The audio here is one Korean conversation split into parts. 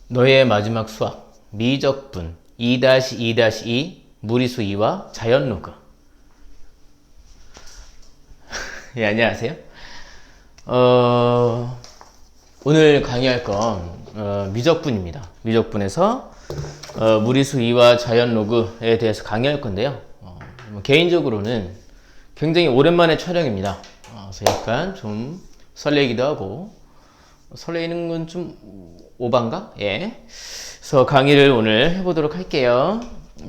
너의 마지막 수학 미적분 2-2-2 무리수 2와 자연 로그. 예, 안녕하세요. 오늘 강의할 건 미적분입니다. 미적분에서 무리수 2와 자연 로그에 대해서 강의할 건데요. 개인적으로는 굉장히 오랜만에 촬영입니다. 그래서 약간 좀 설레기도 하고, 설레이는 건 좀 오반가? 예. 그래서 강의를 오늘 해보도록 할게요.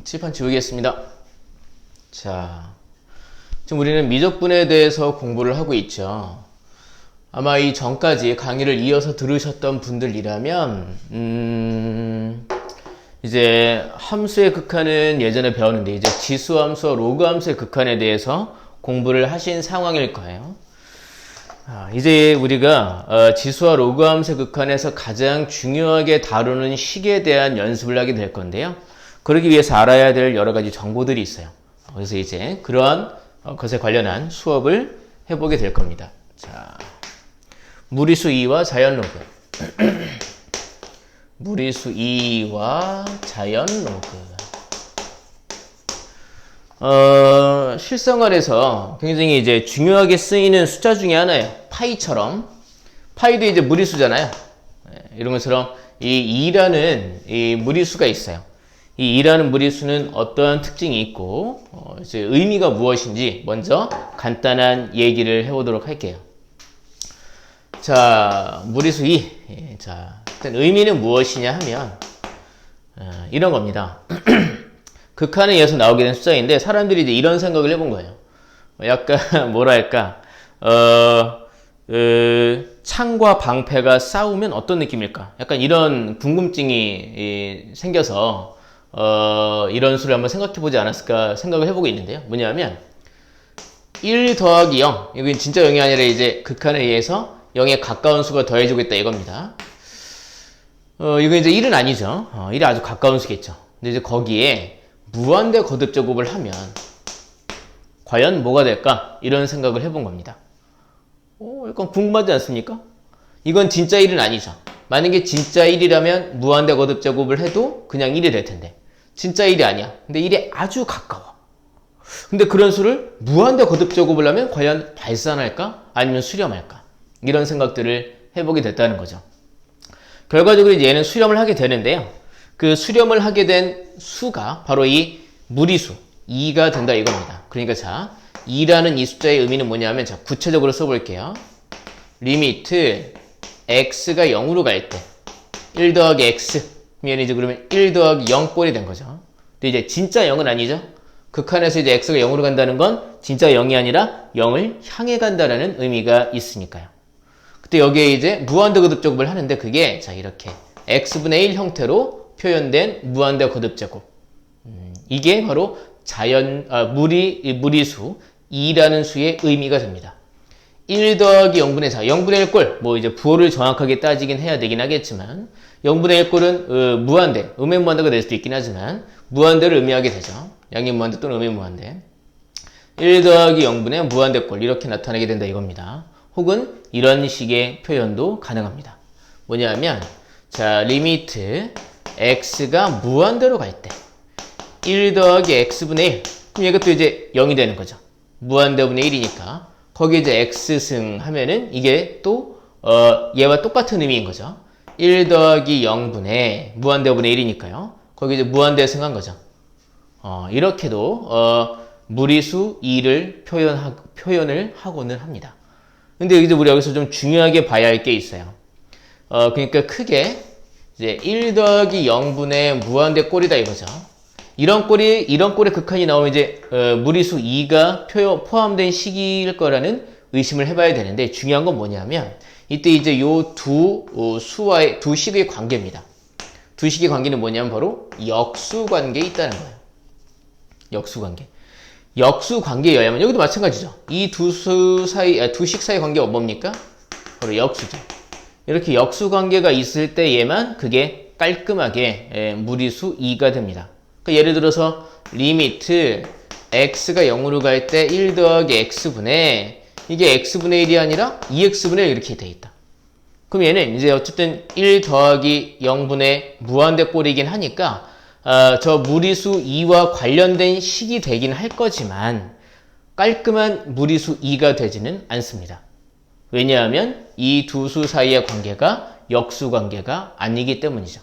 칠판 지우겠습니다. 자, 지금 우리는 미적분에 대해서 공부를 하고 있죠. 아마 이 전까지 강의를 이어서 들으셨던 분들이라면 이제 함수의 극한은 예전에 배웠는데 이제 지수함수와 로그함수의 극한에 대해서 공부를 하신 상황일 거예요. 이제 우리가 지수와 로그함수의 극한에서 가장 중요하게 다루는 식에 대한 연습을 하게 될 건데요. 그러기 위해서 알아야 될 여러 가지 정보들이 있어요. 그래서 이제 그러한 것에 관련한 수업을 해보게 될 겁니다. 자, 무리수 2와 자연 로그. 무리수 2와 자연 로그. 실생활에서 굉장히 이제 중요하게 쓰이는 숫자 중에 하나예요. 파이처럼. 파이도 이제 무리수잖아요. 이런 것처럼 이 2라는 이 무리수가 있어요. 이 2라는 무리수는 어떠한 특징이 있고, 이제 의미가 무엇인지 먼저 간단한 얘기를 해보도록 할게요. 자, 무리수 2. 자, 일단 의미는 무엇이냐 하면, 이런 겁니다. 극한에 의해서 나오게 된 숫자인데 사람들이 이제 이런 생각을 해본 거예요. 약간 뭐랄까 창과 방패가 싸우면 어떤 느낌일까? 약간 이런 궁금증이 생겨서 이런 수를 한번 생각해 보지 않았을까 생각을 해보고 있는데요. 뭐냐면 1 더하기 0, 이건 진짜 0이 아니라 이제 극한에 의해서 0에 가까운 수가 더해지고 있다 이겁니다. 이거 이제 1은 아니죠. 1이 아주 가까운 수겠죠. 근데 이제 거기에 무한대 거듭 제곱을 하면 과연 뭐가 될까? 이런 생각을 해본 겁니다. 약간 궁금하지 않습니까? 이건 진짜 1은 아니죠. 만약에 진짜 1이라면 무한대 거듭 제곱을 해도 그냥 1이 될 텐데 진짜 1이 아니야. 근데 1에 아주 가까워. 근데 그런 수를 무한대 거듭 제곱을 하면 과연 발산할까? 아니면 수렴할까? 이런 생각들을 해보게 됐다는 거죠. 결과적으로 이제 얘는 수렴을 하게 되는데요. 그 수렴을 하게 된 수가 바로 이 무리수 2가 된다 이겁니다. 그러니까 자, 2라는 이 숫자의 의미는 뭐냐면 자, 구체적으로 써볼게요. 리미트 x가 0으로 갈 때 1 더하기 x 면 이제 그러면 1 더하기 0꼴이 된 거죠. 근데 이제 진짜 0은 아니죠. 극한에서 이제 x가 0으로 간다는 건 진짜 0이 아니라 0을 향해 간다라는 의미가 있으니까요. 그때 여기에 이제 무한대 거듭 제곱을 하는데 그게 자, 이렇게 x분의 1 형태로 표현된 무한대 거듭 제곱. 이게 바로 무리수 2라는 수의 의미가 됩니다. 1 더하기 0분의 4, 0분의 1 꼴, 뭐 이제 부호를 정확하게 따지긴 해야 되긴 하겠지만, 0분의 1 꼴은 무한대, 음의 무한대가 될 수도 있긴 하지만, 무한대를 의미하게 되죠. 양의 무한대 또는 음의 무한대. 1 더하기 0분의 무한대 꼴, 이렇게 나타나게 된다 이겁니다. 혹은 이런 식의 표현도 가능합니다. 뭐냐면, 자, 리미트 x가 무한대로 갈 때 1 더하기 x분의 1, 그럼 얘가 또 이제 0이 되는 거죠. 무한대분의 1이니까 거기에 이제 x승 하면은 이게 또 얘와 똑같은 의미인 거죠. 1 더하기 0분의 무한대분의 1이니까요. 거기 이제 무한대승한 거죠. 이렇게도 무리수 2를 표현을 하고는 합니다. 근데 이제 우리 여기서 좀 중요하게 봐야 할 게 있어요. 그러니까 크게 이제 1 더하기 0분의 무한대 꼴이다 이거죠. 이런 꼴의 극한이 나오면 이제 무리수 2가 포함된 식일 거라는 의심을 해봐야 되는데 중요한 건 뭐냐면 이때 이제 요 두 수와의 두 식의 관계입니다. 두 식의 관계는 뭐냐면 바로 역수 관계에 있다는 거예요. 역수 관계. 역수 관계에 의하면 여기도 마찬가지죠. 이 두 식 사이 관계가 뭡니까? 바로 역수죠. 이렇게 역수 관계가 있을 때 얘만 그게 깔끔하게 무리수 2가 됩니다. 그러니까 예를 들어서 리미트 x가 0으로 갈 때 1 더하기 x분의 이게 x분의 1이 아니라 2x분의 1 이렇게 돼 있다. 그럼 얘는 이제 어쨌든 1 더하기 0분의 무한대 꼴이긴 하니까 저 무리수 2와 관련된 식이 되긴 할 거지만 깔끔한 무리수 2가 되지는 않습니다. 왜냐하면 이 두 수 사이의 관계가 역수 관계가 아니기 때문이죠.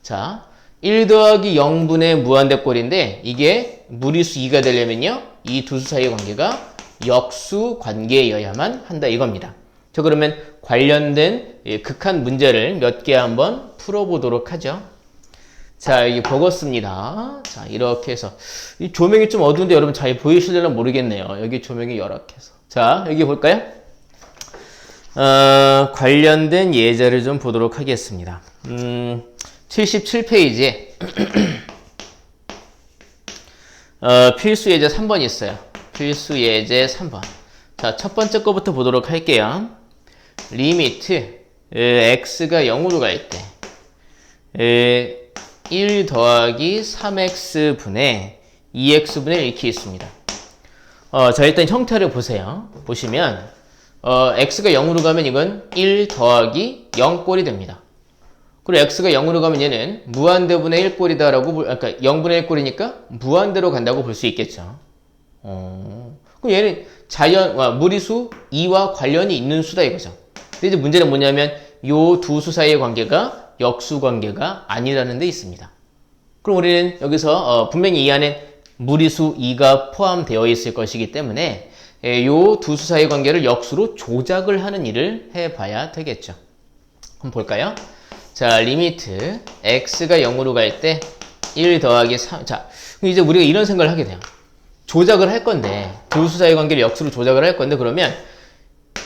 자, 1 더하기 0분의 무한대 꼴인데 이게 무리수 2가 되려면요. 이 두 수 사이의 관계가 역수 관계여야만 한다 이겁니다. 자, 그러면 관련된 극한 문제를 몇 개 한번 풀어보도록 하죠. 자, 이게 버거스입니다. 자, 이렇게 해서 이 조명이 좀 어두운데 여러분 잘 보이실려나 모르겠네요. 여기 조명이 열악해서. 자, 여기 볼까요? 관련된 예제를 좀 보도록 하겠습니다. 77페이지에 필수 예제 3번 있어요. 필수 예제 3번. 자, 첫 번째 거부터 보도록 할게요. 리미트 x가 0으로 갈 때 1 더하기 3x분의 2x분의 1 이렇게 있습니다. 자, 일단 형태를 보세요. 보시면 x가 0으로 가면 이건 1 더하기 0꼴이 됩니다. 그리고 x가 0으로 가면 얘는 무한대분의 1꼴이다라고 그러니까 0분의 1꼴이니까 무한대로 간다고 볼 수 있겠죠. 그럼 얘는 무리수 2와 관련이 있는 수다 이거죠. 근데 이제 문제는 뭐냐면 요 두 수 사이의 관계가 역수 관계가 아니라는 데 있습니다. 그럼 우리는 여기서 분명히 이 안에 무리수 2가 포함되어 있을 것이기 때문에 요 두 수 사이의 관계를 역수로 조작을 하는 일을 해봐야 되겠죠. 한번 볼까요? 자, 리미트 x가 0으로 갈 때 1 더하기 3. 자, 그럼 이제 우리가 이런 생각을 하게 돼요. 조작을 할 건데 두 수 사이의 관계를 역수로 조작을 할 건데 그러면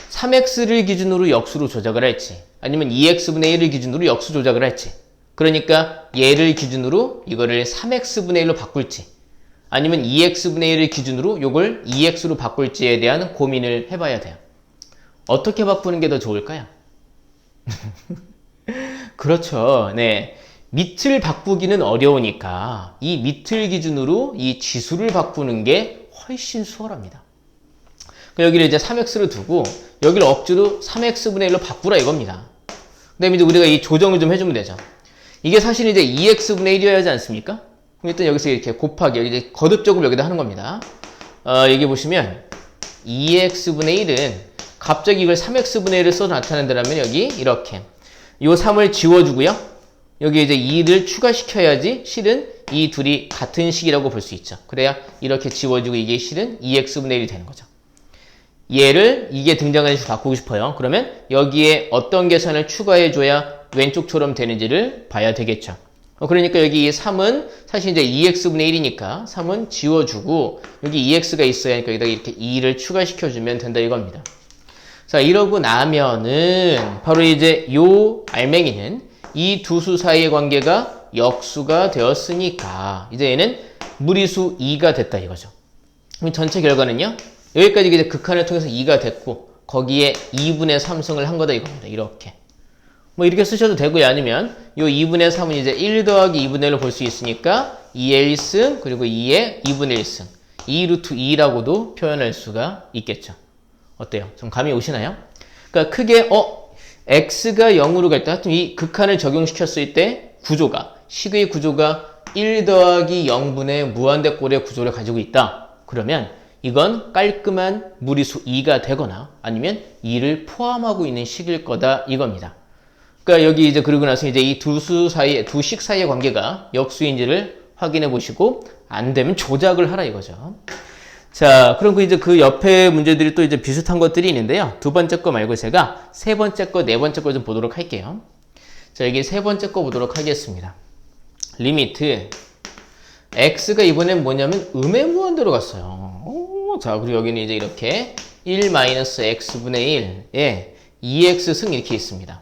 3x를 기준으로 역수로 조작을 할지 아니면 2x분의 1을 기준으로 역수 조작을 할지 그러니까 얘를 기준으로 이거를 3x분의 1로 바꿀지 아니면 2x분의 1을 기준으로 이걸 2x로 바꿀지에 대한 고민을 해봐야 돼요. 어떻게 바꾸는 게 더 좋을까요? 그렇죠. 네. 밑을 바꾸기는 어려우니까 이 밑을 기준으로 이 지수를 바꾸는 게 훨씬 수월합니다. 여기를 이제 3x를 두고 여기를 억지로 3x분의 1로 바꾸라 이겁니다. 그 다음에 이제 우리가 이 조정을 좀 해주면 되죠. 이게 사실 이제 2x분의 1이어야 하지 않습니까? 그럼 일단 여기서 이렇게 곱하기, 여기 이제 거듭적으로 여기다 하는 겁니다. 여기 보시면 2x분의 1은 갑자기 이걸 3x분의 1을 써 나타낸다면 여기 이렇게 요 3을 지워주고요. 여기 이제 2를 추가시켜야지 실은 이 둘이 같은 식이라고 볼 수 있죠. 그래야 이렇게 지워주고 이게 실은 2x분의 1이 되는 거죠. 얘를 이게 등장하는 식으로 바꾸고 싶어요. 그러면 여기에 어떤 계산을 추가해줘야 왼쪽처럼 되는지를 봐야 되겠죠. 그러니까 여기 3은 사실 이제 2x분의 1이니까 3은 지워주고 여기 2x가 있어야 하니까 여기다 이렇게 2를 추가시켜주면 된다 이겁니다. 자, 이러고 나면은 바로 이제 요 알맹이는 이 두 수 사이의 관계가 역수가 되었으니까 이제 얘는 무리수 2가 됐다 이거죠. 그럼 전체 결과는요. 여기까지 이제 극한을 통해서 2가 됐고 거기에 2분의 3승을 한 거다 이겁니다. 이렇게. 뭐 이렇게 쓰셔도 되고요. 아니면 요 2분의 3은 이제 1 더하기 2분의 1로 볼 수 있으니까 2의 1승 그리고 2의 2분의 1승 2 루트 2라고도 표현할 수가 있겠죠. 어때요? 좀 감이 오시나요? 그러니까 크게 x가 0으로 갈 때 하여튼 이 극한을 적용시켰을 때 구조가 식의 구조가 1 더하기 0분의 무한대 꼴의 구조를 가지고 있다. 그러면 이건 깔끔한 무리수 2가 되거나 아니면 2를 포함하고 있는 식일 거다 이겁니다. 그러니까 여기 이제 그러고 나서 이제 이 두 식 사이의 관계가 역수인지를 확인해 보시고 안 되면 조작을 하라 이거죠. 자, 그럼 이제 그 옆에 문제들이 또 이제 비슷한 것들이 있는데요. 두 번째 거 말고 제가 세 번째 거, 네 번째 거 좀 보도록 할게요. 자, 여기 세 번째 거 보도록 하겠습니다. 리미트 x가 이번엔 뭐냐면 음의 무한대로 갔어요. 자, 그리고 여기는 이제 이렇게 1-x분의 1에 2x승 이렇게 있습니다.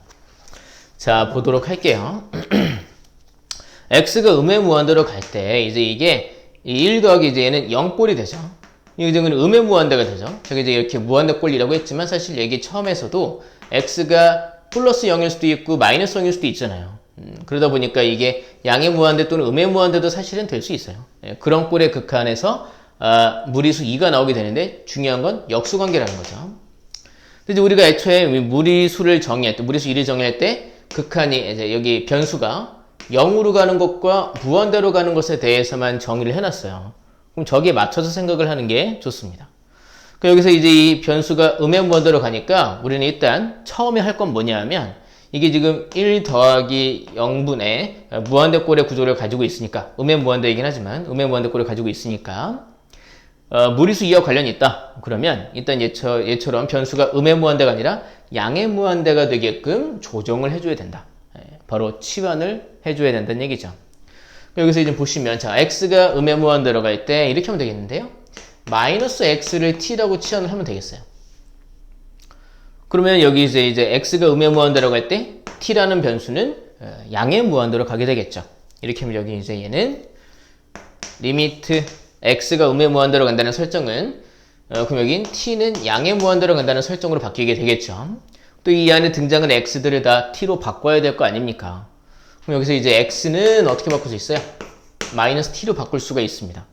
자, 보도록 할게요. x가 음의 무한대로 갈 때 이제 이게 1 더하기 이제 얘는 0꼴이 되죠. 이제 음의 무한대가 되죠. 저기 이제 이렇게 무한대 꼴이라고 했지만 사실 얘기 처음에서도 x가 플러스 0일 수도 있고 마이너스 0일 수도 있잖아요. 그러다 보니까 이게 양의 무한대 또는 음의 무한대도 사실은 될 수 있어요. 그런 꼴의 극한에서 무리수 2가 나오게 되는데 중요한 건 역수관계라는 거죠. 근데 이제 우리가 애초에 무리수를 정의할 때, 무리수 2를 정의할 때 극한이 이제 여기 변수가 0으로 가는 것과 무한대로 가는 것에 대해서만 정의를 해놨어요. 그럼 저기에 맞춰서 생각을 하는 게 좋습니다. 여기서 이제 이 변수가 음의 무한대로 가니까 우리는 일단 처음에 할 건 뭐냐 하면 이게 지금 1 더하기 0분의 무한대꼴의 구조를 가지고 있으니까 음의 무한대이긴 하지만 음의 무한대꼴을 가지고 있으니까 무리수 2와 관련이 있다. 그러면 일단 얘처럼 변수가 음의 무한대가 아니라 양의 무한대가 되게끔 조정을 해줘야 된다. 바로 치환을 해줘야 된다는 얘기죠. 여기서 이제 보시면 자 x가 음의 무한대로 갈 때 이렇게 하면 되겠는데요. 마이너스 x를 t라고 치환을 하면 되겠어요. 그러면 여기 이제 x가 음의 무한대로 갈 때 t라는 변수는 양의 무한대로 가게 되겠죠. 이렇게 하면 여기 이제 얘는 리미트 x가 음의 무한대로 간다는 설정은 그럼 여긴 t는 양의 무한대로 간다는 설정으로 바뀌게 되겠죠. 또 이 안에 등장하는 x들을 다 t로 바꿔야 될 거 아닙니까? 그럼 여기서 이제 x는 어떻게 바꿀 수 있어요? 마이너스 t로 바꿀 수가 있습니다.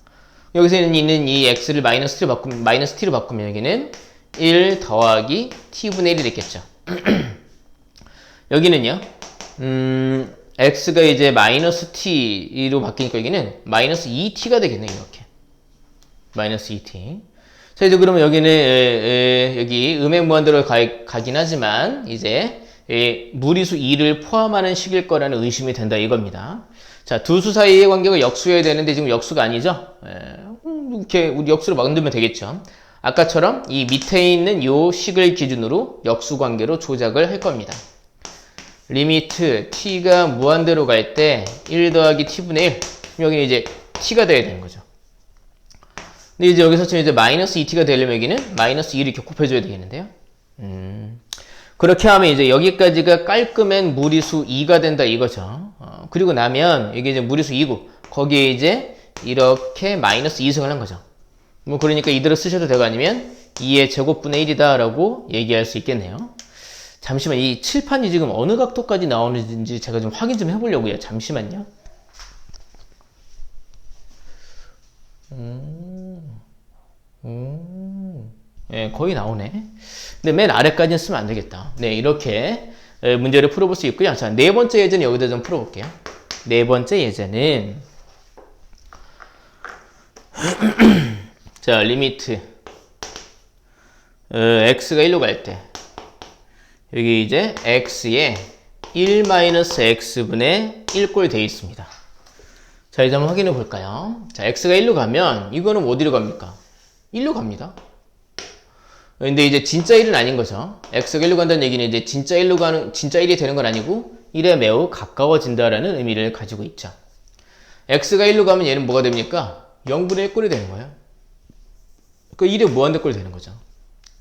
여기서 있는 이 x를 마이너스 t로 바꾸면 여기는 1 더하기 t분의 1이 됐겠죠. 여기는요, x가 이제 마이너스 t로 바뀌니까 여기는 마이너스 2t가 되겠네요, 이렇게. 마이너스 2t. 자, 이제 그러면 여기는, 여기 음의 무한대로 가긴 하지만, 이제, 무리수 2를 포함하는 식일 거라는 의심이 된다, 이겁니다. 자, 두 수 사이의 관계가 역수여야 되는데 지금 역수가 아니죠? 이렇게 우리 역수로 만들면 되겠죠. 아까처럼 이 밑에 있는 요 식을 기준으로 역수 관계로 조작을 할 겁니다. 리미트 t가 무한대로 갈 때 1 더하기 t분의 1. 여기는 이제 t가 돼야 되는 거죠. 근데 이제 여기서 이제 마이너스 2t가 되려면 여기는 마이너스 2를 이렇게 곱해줘야 되겠는데요. 그렇게 하면 이제 여기까지가 깔끔한 무리수 2가 된다 이거죠. 그리고 나면 이게 이제 무리수 2고 거기에 이제 이렇게 마이너스 2승을 한 거죠. 뭐 그러니까 이대로 쓰셔도 되고 아니면 2의 제곱분의 1이다 라고 얘기할 수 있겠네요. 잠시만 이 칠판이 지금 어느 각도까지 나오는지 제가 좀 확인 좀 해보려고요. 잠시만요. 네, 거의 나오네. 근데 맨 아래까지는 쓰면 안 되겠다. 네, 이렇게 문제를 풀어볼 수 있고요. 자, 네 번째 예제는 여기다 좀 풀어볼게요. 네 번째 예제는 자, 리미트 x가 1로 갈 때 여기 이제 x에 1-x분의 1꼴 되어 있습니다. 자, 이제 한번 확인해 볼까요? 자, x가 1로 가면 이거는 어디로 갑니까? 1로 갑니다. 근데 이제 진짜 1은 아닌 거죠. x가 1로 간다는 얘기는 이제 진짜 1이 되는 건 아니고 1에 매우 가까워진다라는 의미를 가지고 있죠. x가 1로 가면 얘는 뭐가 됩니까? 0분의 1꼴이 되는 거예요. 그 1의 무한대꼴이 되는 거죠.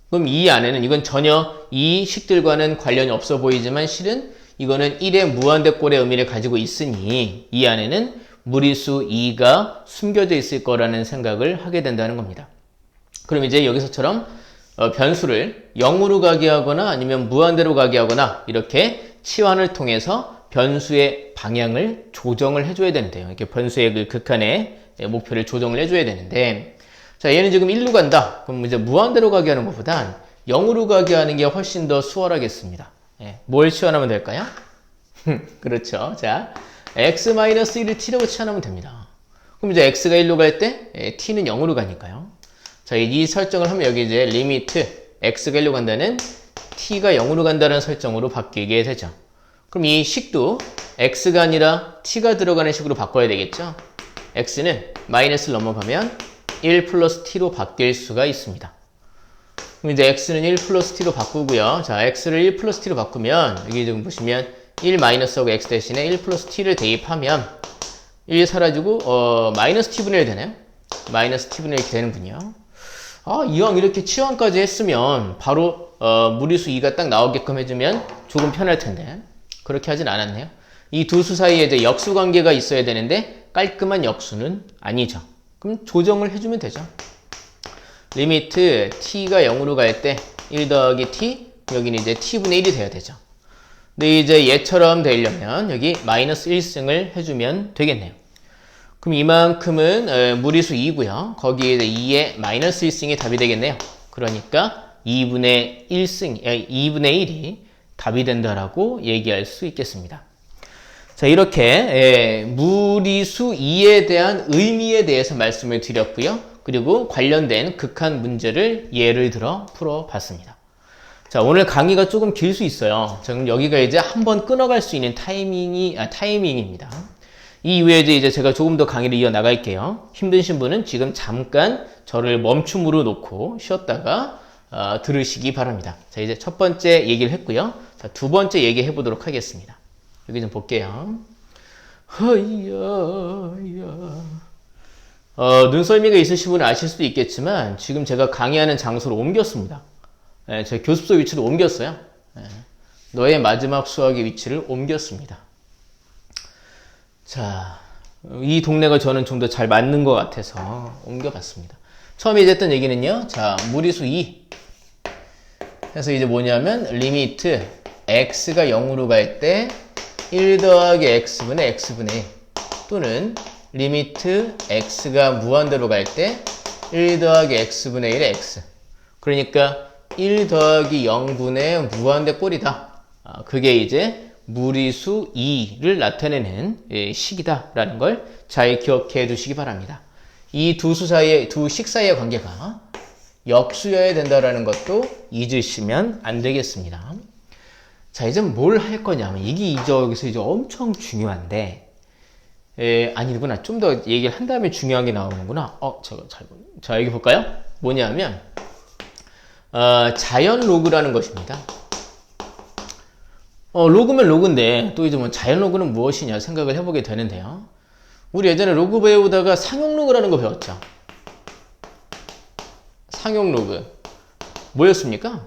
그럼 이 안에는 이건 전혀 이 식들과는 관련이 없어 보이지만 실은 이거는 1의 무한대꼴의 의미를 가지고 있으니 이 안에는 무리수 2가 숨겨져 있을 거라는 생각을 하게 된다는 겁니다. 그럼 이제 여기서처럼 변수를 0으로 가게 하거나 아니면 무한대로 가게 하거나 이렇게 치환을 통해서 변수의 방향을 조정을 해줘야 되는데요. 이렇게 변수의 그 극한의 목표를 조정을 해줘야 되는데 자, 얘는 지금 1로 간다. 그럼 이제 무한대로 가게 하는 것보단 0으로 가게 하는 게 훨씬 더 수월하겠습니다. 뭘 치환하면 될까요? 그렇죠. 자, x-1을 t라고 치환하면 됩니다. 그럼 이제 x가 1로 갈 때 t는 0으로 가니까요. 자, 이 설정을 하면 여기 이제 리미트 x가 1로 간다는 t가 0으로 간다는 설정으로 바뀌게 되죠. 그럼 이 식도 x가 아니라 t가 들어가는 식으로 바꿔야 되겠죠. x는 마이너스를 넘어가면 1 플러스 t로 바뀔 수가 있습니다. 그럼 이제 x는 1 플러스 t로 바꾸고요. 자, x를 1 플러스 t로 바꾸면 여기 지금 보시면 1 마이너스하고 x 대신에 1 플러스 t를 대입하면 1 사라지고 마이너스 t분의 1 되나요? 마이너스 t분의 1 이렇게 되는군요. 아, 이왕 이렇게 치환까지 했으면 바로 무리수 2가 딱 나오게끔 해주면 조금 편할 텐데 그렇게 하진 않았네요. 이 두 수 사이에 이제 역수 관계가 있어야 되는데 깔끔한 역수는 아니죠. 그럼 조정을 해주면 되죠. 리미트 t가 0으로 갈 때 1 더하기 t, 여기는 이제 t분의 1이 돼야 되죠. 근데 이제 얘처럼 되려면 여기 마이너스 1승을 해주면 되겠네요. 그럼 이만큼은 무리수 2고요. 거기에 이제 2의 마이너스 1승이 답이 되겠네요. 그러니까 2분의 1이 답이 된다라고 얘기할 수 있겠습니다. 자, 이렇게 무리수 2에 대한 의미에 대해서 말씀을 드렸고요. 그리고 관련된 극한 문제를 예를 들어 풀어봤습니다. 자, 오늘 강의가 조금 길 수 있어요. 자, 그럼 여기가 이제 한번 끊어갈 수 있는 타이밍입니다. 이 이후에 이제 제가 조금 더 강의를 이어나갈게요. 힘드신 분은 지금 잠깐 저를 멈춤으로 놓고 쉬었다가 들으시기 바랍니다. 자, 이제 첫 번째 얘기를 했고요. 자, 두 번째 얘기 해보도록 하겠습니다. 여기 좀 볼게요. 눈썰미가 있으신 분은 아실 수도 있겠지만 지금 제가 강의하는 장소를 옮겼습니다. 제 교습소 위치를 옮겼어요. 너의 마지막 수학의 위치를 옮겼습니다. 자, 이 동네가 저는 좀 더 잘 맞는 것 같아서 옮겨봤습니다. 처음에 이제 했던 얘기는요. 자, 무리수 2. 그래서 이제 뭐냐면 리미트 x가 0으로 갈 때 1 더하기 x분의 x분의 1 또는 리미트 x가 무한대로 갈 때 1 더하기 x분의 1의 x. 그러니까 1 더하기 0분의 무한대 꼴이다. 그게 이제 무리수 2를 나타내는 식이다라는 걸 잘 기억해 두시기 바랍니다. 이 두 식 사이의 관계가 역수여야 된다라는 것도 잊으시면 안 되겠습니다. 자, 이제 뭘 할 거냐면 이게 여기서 이제 엄청 중요한데 아니구나. 좀 더 얘기를 한 다음에 중요한 게 나오는구나. 자, 여기 볼까요? 뭐냐면 자연 로그라는 것입니다. 로그면 로그인데 또 이제 뭐 자연 로그는 무엇이냐 생각을 해보게 되는데요. 우리 예전에 로그 배우다가 상용 로그라는 거 배웠죠. 상용 로그 뭐였습니까?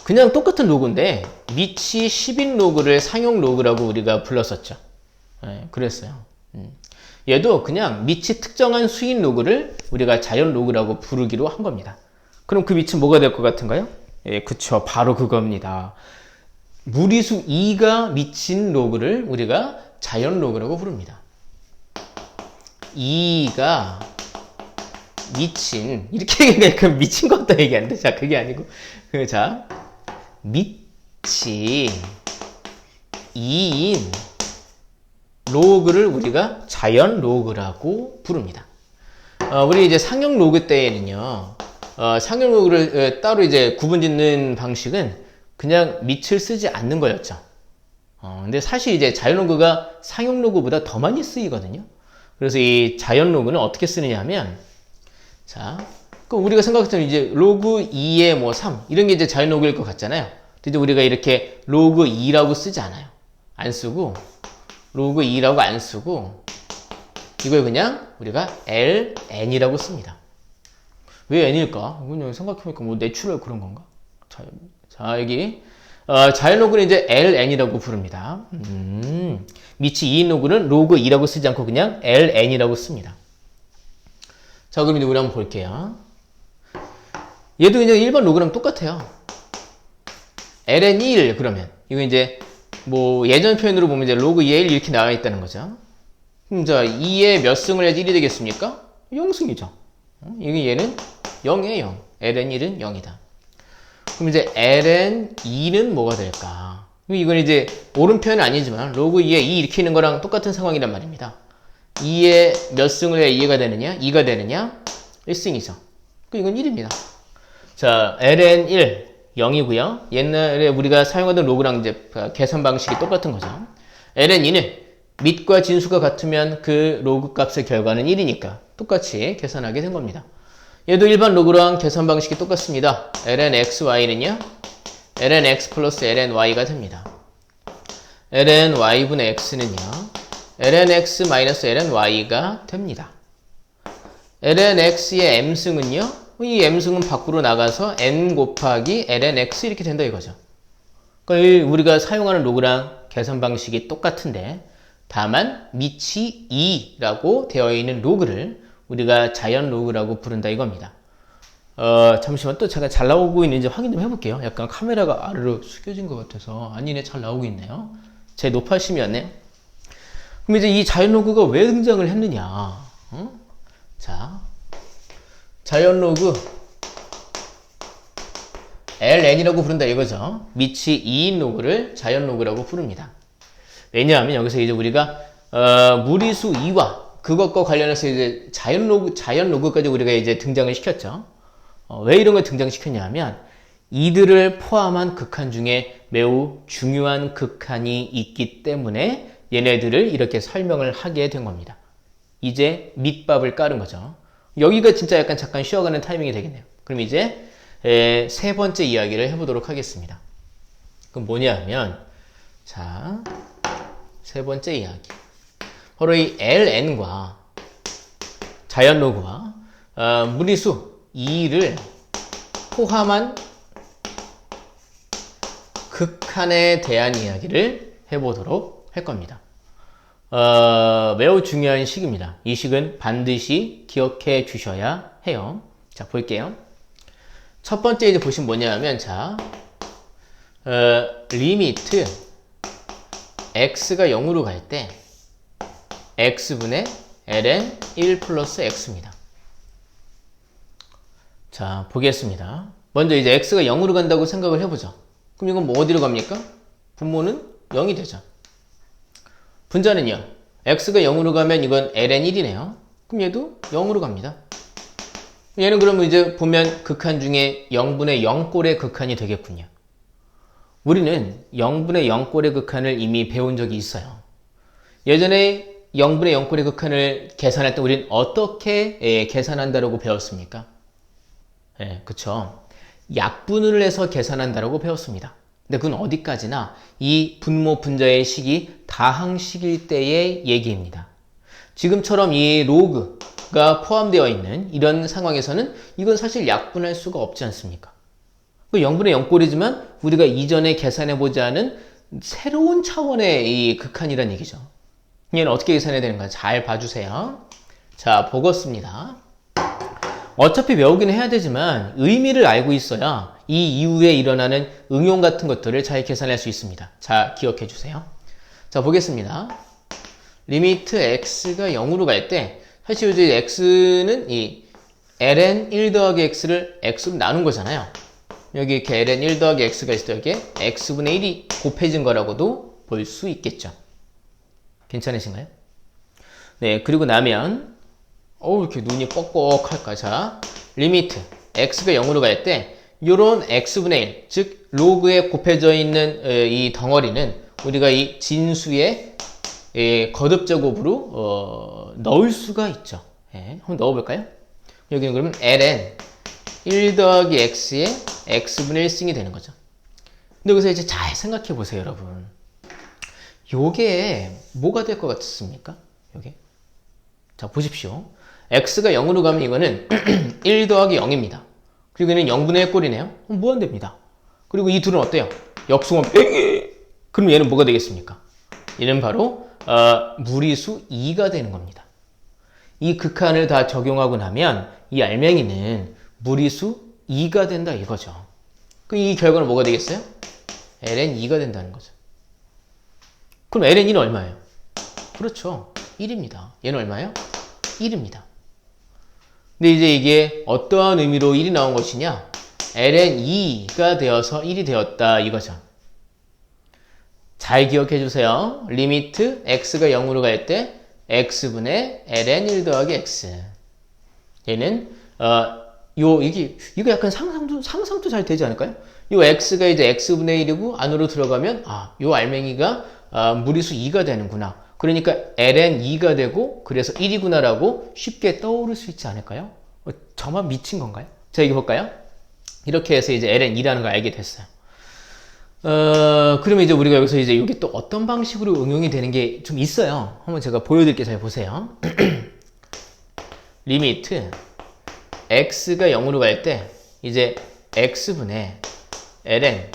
그냥 똑같은 로그인데 밑이 10인 로그를 상용 로그라고 우리가 불렀었죠. 그랬어요. 얘도 그냥 밑이 특정한 수인 로그를 우리가 자연 로그라고 부르기로 한 겁니다. 그럼 그 밑은 뭐가 될 것 같은가요? 그쵸. 바로 그겁니다. 무리수 2가 미친 로그를 우리가 자연 로그라고 부릅니다. 2가 미친, 이렇게 얘기하니까 미친 것 같다 얘기하는데, 자, 그게 아니고, 자, 밑이 2인 로그를 우리가 자연 로그라고 부릅니다. 우리 이제 상용 로그 때에는요, 상용 로그를 따로 이제 구분 짓는 방식은 그냥 밑을 쓰지 않는 거였죠. 근데 사실 이제 자연 로그가 상용 로그보다 더 많이 쓰이거든요. 그래서 이 자연 로그는 어떻게 쓰느냐 하면, 자, 그럼 우리가 생각했던 이제 로그 2의 뭐 3, 이런 게 이제 자연 로그일 것 같잖아요. 근데 이제 우리가 이렇게 로그 2라고 쓰지 않아요. 안 쓰고, 로그 2라고 안 쓰고, 이걸 그냥 우리가 ln이라고 씁니다. 왜 n일까? 그냥 생각해보니까 뭐 내추럴 그런 건가? 자, 여기. 자연 로그는 이제 ln이라고 부릅니다. 밑이 2인 로그는 로그 2라고 쓰지 않고 그냥 ln이라고 씁니다. 자, 그럼 이제 우리 한번 볼게요. 얘도 그냥 일반 로그랑 똑같아요. ln1 그러면 이거 이제 뭐 예전 표현으로 보면 이제 로그 2의 1 이렇게 나와 있다는 거죠. 그럼 자, 2에 몇 승을 해야지 1이 되겠습니까? 0승이죠. 이게 얘는 0이에요, 0. ln1은 0이다. 그럼 이제 ln2는 뭐가 될까? 이건 이제 옳은 표현은 아니지만 로그 2에 2 이렇게 있는 거랑 똑같은 상황이란 말입니다. 2에 몇 승을 해야 2가 되느냐? 2가 되느냐? 1승이죠. 이건 1입니다. 자, ln1 0이고요. 옛날에 우리가 사용하던 로그랑 이제 계산 방식이 똑같은 거죠. ln2는 밑과 진수가 같으면 그 로그 값의 결과는 1이니까 똑같이 계산하게 된 겁니다. 얘도 일반 로그랑 계산 방식이 똑같습니다. lnxy는요, lnx 플러스 lny가 됩니다. lny분의 x는요, lnx 마이너스 lny가 됩니다. lnx의 m승은요, 이 m승은 밖으로 나가서 n 곱하기 lnx 이렇게 된다 이거죠. 그러니까 우리가 사용하는 로그랑 계산 방식이 똑같은데 다만 밑이 2라고 되어 있는 로그를 우리가 자연 로그라고 부른다 이겁니다. 잠시만 또 제가 잘 나오고 있는지 확인 좀 해볼게요. 약간 카메라가 아래로 숙여진 것 같아서 아니네, 잘 나오고 있네요. 제 높아심이었네요. 그럼 이제 이 자연 로그가 왜 등장을 했느냐? 자, 자연 로그 ln이라고 부른다 이거죠. 밑이 2인 로그를 자연 로그라고 부릅니다. 왜냐하면 여기서 이제 우리가 무리수 2와 그것과 관련해서 이제 자연 로그까지 우리가 이제 등장을 시켰죠. 왜 이런 걸 등장시켰냐 하면 이들을 포함한 극한 중에 매우 중요한 극한이 있기 때문에 얘네들을 이렇게 설명을 하게 된 겁니다. 이제 밑밥을 깔은 거죠. 여기가 진짜 약간 잠깐 쉬어가는 타이밍이 되겠네요. 그럼 이제 세 번째 이야기를 해보도록 하겠습니다. 그럼 뭐냐 하면 자, 세 번째 이야기. 바로 이 ln과 자연 로그와 무리수 2를 포함한 극한에 대한 이야기를 해보도록 할 겁니다. 매우 중요한 식입니다. 이 식은 반드시 기억해 주셔야 해요. 자, 볼게요. 첫 번째 이제 보시면 뭐냐면, 자, 리미트 x가 0으로 갈 때, x분의 ln 1 플러스 x입니다. 자, 보겠습니다. 먼저 이제 x가 0으로 간다고 생각을 해보죠. 그럼 이건 뭐 어디로 갑니까? 분모는 0이 되죠. 분자는요. x가 0으로 가면 이건 ln 1이네요. 그럼 얘도 0으로 갑니다. 얘는 그러면 이제 보면 극한 중에 0분의 0꼴의 극한이 되겠군요. 우리는 0분의 0꼴의 극한을 이미 배운 적이 있어요. 예전에 0분의 0꼴의 극한을 계산할 때 우리는 어떻게 계산한다라고 배웠습니까? 그쵸. 약분을 해서 계산한다라고 배웠습니다. 근데 그건 어디까지나 이 분모 분자의 식이 다항식일 때의 얘기입니다. 지금처럼 이 로그가 포함되어 있는 이런 상황에서는 이건 사실 약분할 수가 없지 않습니까? 0분의 0꼴이지만 우리가 이전에 계산해보지 않은 새로운 차원의 이 극한이란 얘기죠. 얘는 어떻게 계산해야 되는가 잘 봐주세요. 자, 보겠습니다. 어차피 외우기는 해야 되지만 의미를 알고 있어야 이 이후에 일어나는 응용 같은 것들을 잘 계산할 수 있습니다. 자, 기억해 주세요. 자, 보겠습니다. 리미트 x가 0으로 갈 때 사실 이제 x는 이 ln 1 더하기 x를 x로 나눈 거잖아요. 여기 이렇게 ln 1 더하기 x가 있을 때 여기에 x분의 1이 곱해진 거라고도 볼 수 있겠죠. 괜찮으신가요? 네, 그리고 나면 이렇게 눈이 뻑뻑할까? 자, 리미트 x가 0으로 갈 때 요런 x분의 1, 즉 로그에 곱해져 있는 이 덩어리는 우리가 이 진수의 거듭 제곱으로 넣을 수가 있죠. 한번 넣어볼까요? 여기는 그러면 ln 1 더하기 x의 x분의 1승이 되는 거죠. 근데 여기서 이제 잘 생각해 보세요, 여러분. 요게 뭐가 될 것 같습니까? 요게. 자, 보십시오. x가 0으로 가면 이거는 1 더하기 0입니다. 그리고 얘는 0분의 1 꼴이네요. 무한대입니다. 그리고 이 둘은 어때요? 역수하면 그럼 얘는 뭐가 되겠습니까? 얘는 바로 무리수 2가 되는 겁니다. 이 극한을 다 적용하고 나면 이 알맹이는 무리수 2가 된다 이거죠. 그럼 이 결과는 뭐가 되겠어요? ln 2가 된다는 거죠. 그럼 ln 2는 얼마예요? 그렇죠. 1입니다. 얘는 얼마예요? 1입니다. 근데 이제 이게 어떠한 의미로 1이 나온 것이냐? ln 2가 되어서 1이 되었다 이거죠. 잘 기억해 주세요. 리미트 x가 0으로 갈 때 x분의 ln 1 더하기 x. 얘는 이거 약간 상상도 잘 되지 않을까요? 요 x가 이제 x분의 1이고 안으로 들어가면 요 알맹이가 무리수 2가 되는구나. 그러니까 ln 2가 되고 그래서 1이구나라고 쉽게 떠오를 수 있지 않을까요? 저만 미친 건가요? 자, 이거 볼까요? 이렇게 해서 이제 ln 2라는 걸 알게 됐어요. 그러면 이제 우리가 여기서 이제 이게 또 어떤 방식으로 응용이 되는 게 좀 있어요. 한번 제가 보여드릴게요. 잘 보세요. 리미트 x가 0으로 갈 때 이제 x분의 ln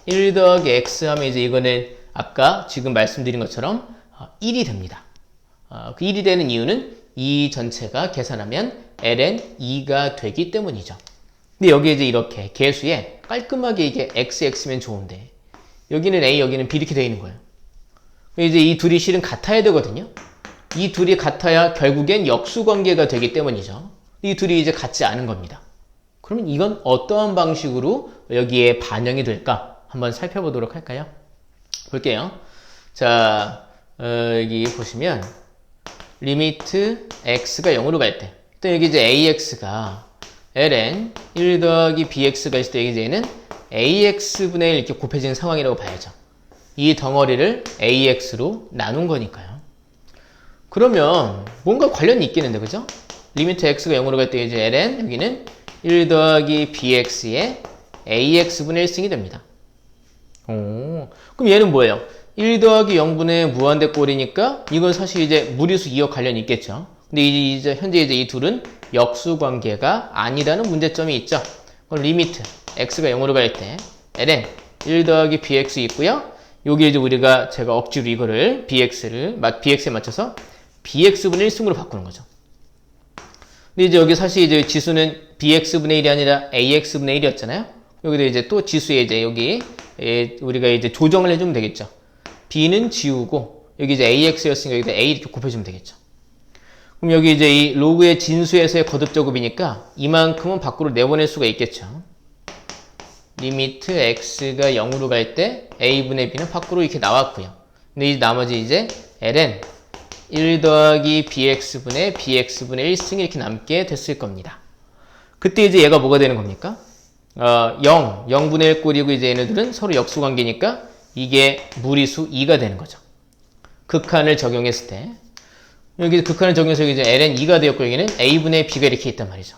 1 더하기 x 하면 이제 이거는 아까 지금 말씀드린 것처럼 1이 됩니다. 그 1이 되는 이유는 이 전체가 계산하면 ln 2가 되기 때문이죠. 근데 여기에 이제 이렇게 계수에 깔끔하게 이게 x면 좋은데 여기는 a, 여기는 b 이렇게 되어 있는 거예요. 이제 이 둘이 실은 같아야 되거든요. 이 둘이 같아야 결국엔 역수 관계가 되기 때문이죠. 이 둘이 이제 같지 않은 겁니다. 그러면 이건 어떠한 방식으로 여기에 반영이 될까? 한번 살펴보도록 할까요? 볼게요. 자, 여기 보시면 리미트 x가 0으로 갈 때, 또 여기 이제 ax가 ln 1 더하기 bx가 있을 때 여기 이제는 ax분의 1 이렇게 곱해지는 상황이라고 봐야죠. 이 덩어리를 ax로 나눈 거니까요. 그러면 뭔가 관련이 있겠는데, 그죠? 리미트 x가 0으로 갈 때 이제 ln 여기는 1 더하기 bx의 ax분의 1승이 됩니다. 오, 그럼 얘는 뭐예요? 1 더하기 0분의 무한대 꼴이니까 이건 사실 이제 무리수 2역 관련이 있겠죠. 근데 이제 현재 이제 이 둘은 역수 관계가 아니라는 문제점이 있죠. 그럼 리미트 x가 0으로 갈 때 ln 1 더하기 bx 있고요. 여기 이제 제가 억지로 이거를 bx에 맞춰서 bx분의 1승으로 바꾸는 거죠. 근데 이제 여기 사실 이제 지수는 bx분의 1이 아니라 ax분의 1이었잖아요. 여기도 이제 또 지수에 이제 여기 우리가 이제 조정을 해주면 되겠죠. b는 지우고 여기 이제 ax였으니까 여기다 a 이렇게 곱해주면 되겠죠. 그럼 여기 이제 이 로그의 진수에서의 거듭제곱이니까 이만큼은 밖으로 내보낼 수가 있겠죠. 리미트 x가 0으로 갈 때 a분의 b는 밖으로 이렇게 나왔고요. 근데 이 나머지 이제 ln 1 더하기 bx분의 bx분의 1승이 이렇게 남게 됐을 겁니다. 그때 이제 얘가 뭐가 되는 겁니까? 0분의 1 꼴이고 이제 얘네들은 서로 역수 관계니까 이게 무리수 2가 되는 거죠. 극한을 적용했을 때. 여기 극한을 적용해서 이제 ln 2가 되었고 여기는 a분의 b가 이렇게 있단 말이죠.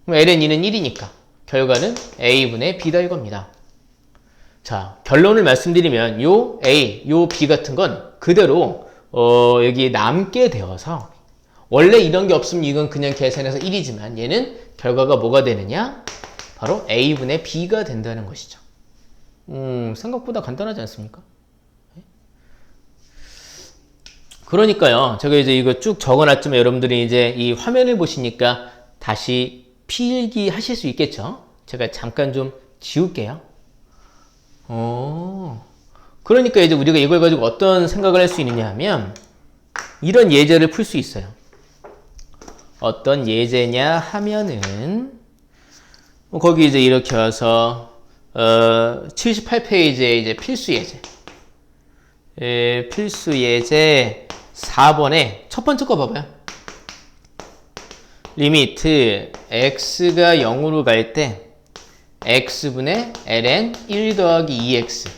그럼 ln 2는 1이니까 결과는 a분의 b다 이겁니다. 자, 결론을 말씀드리면 요 a, 요 b 같은 건 그대로 여기 남게 되어서 원래 이런 게 없으면 이건 그냥 계산해서 1이지만 얘는 결과가 뭐가 되느냐? 바로 a분의 b가 된다는 것이죠. 생각보다 간단하지 않습니까? 그러니까요. 제가 이제 이거 쭉 적어놨지만 여러분들이 이제 이 화면을 보시니까 다시 필기 하실 수 있겠죠? 제가 잠깐 좀 지울게요. 그러니까 이제 우리가 이걸 가지고 어떤 생각을 할 수 있느냐 하면 이런 예제를 풀 수 있어요. 어떤 예제냐 하면은 거기 이제 이렇게 와서 78페이지에 이제 필수 예제. 필수 예제 4번에 첫 번째 거 봐봐요. 리미트 x가 0으로 갈 때 x분의 ln 1 더하기 2x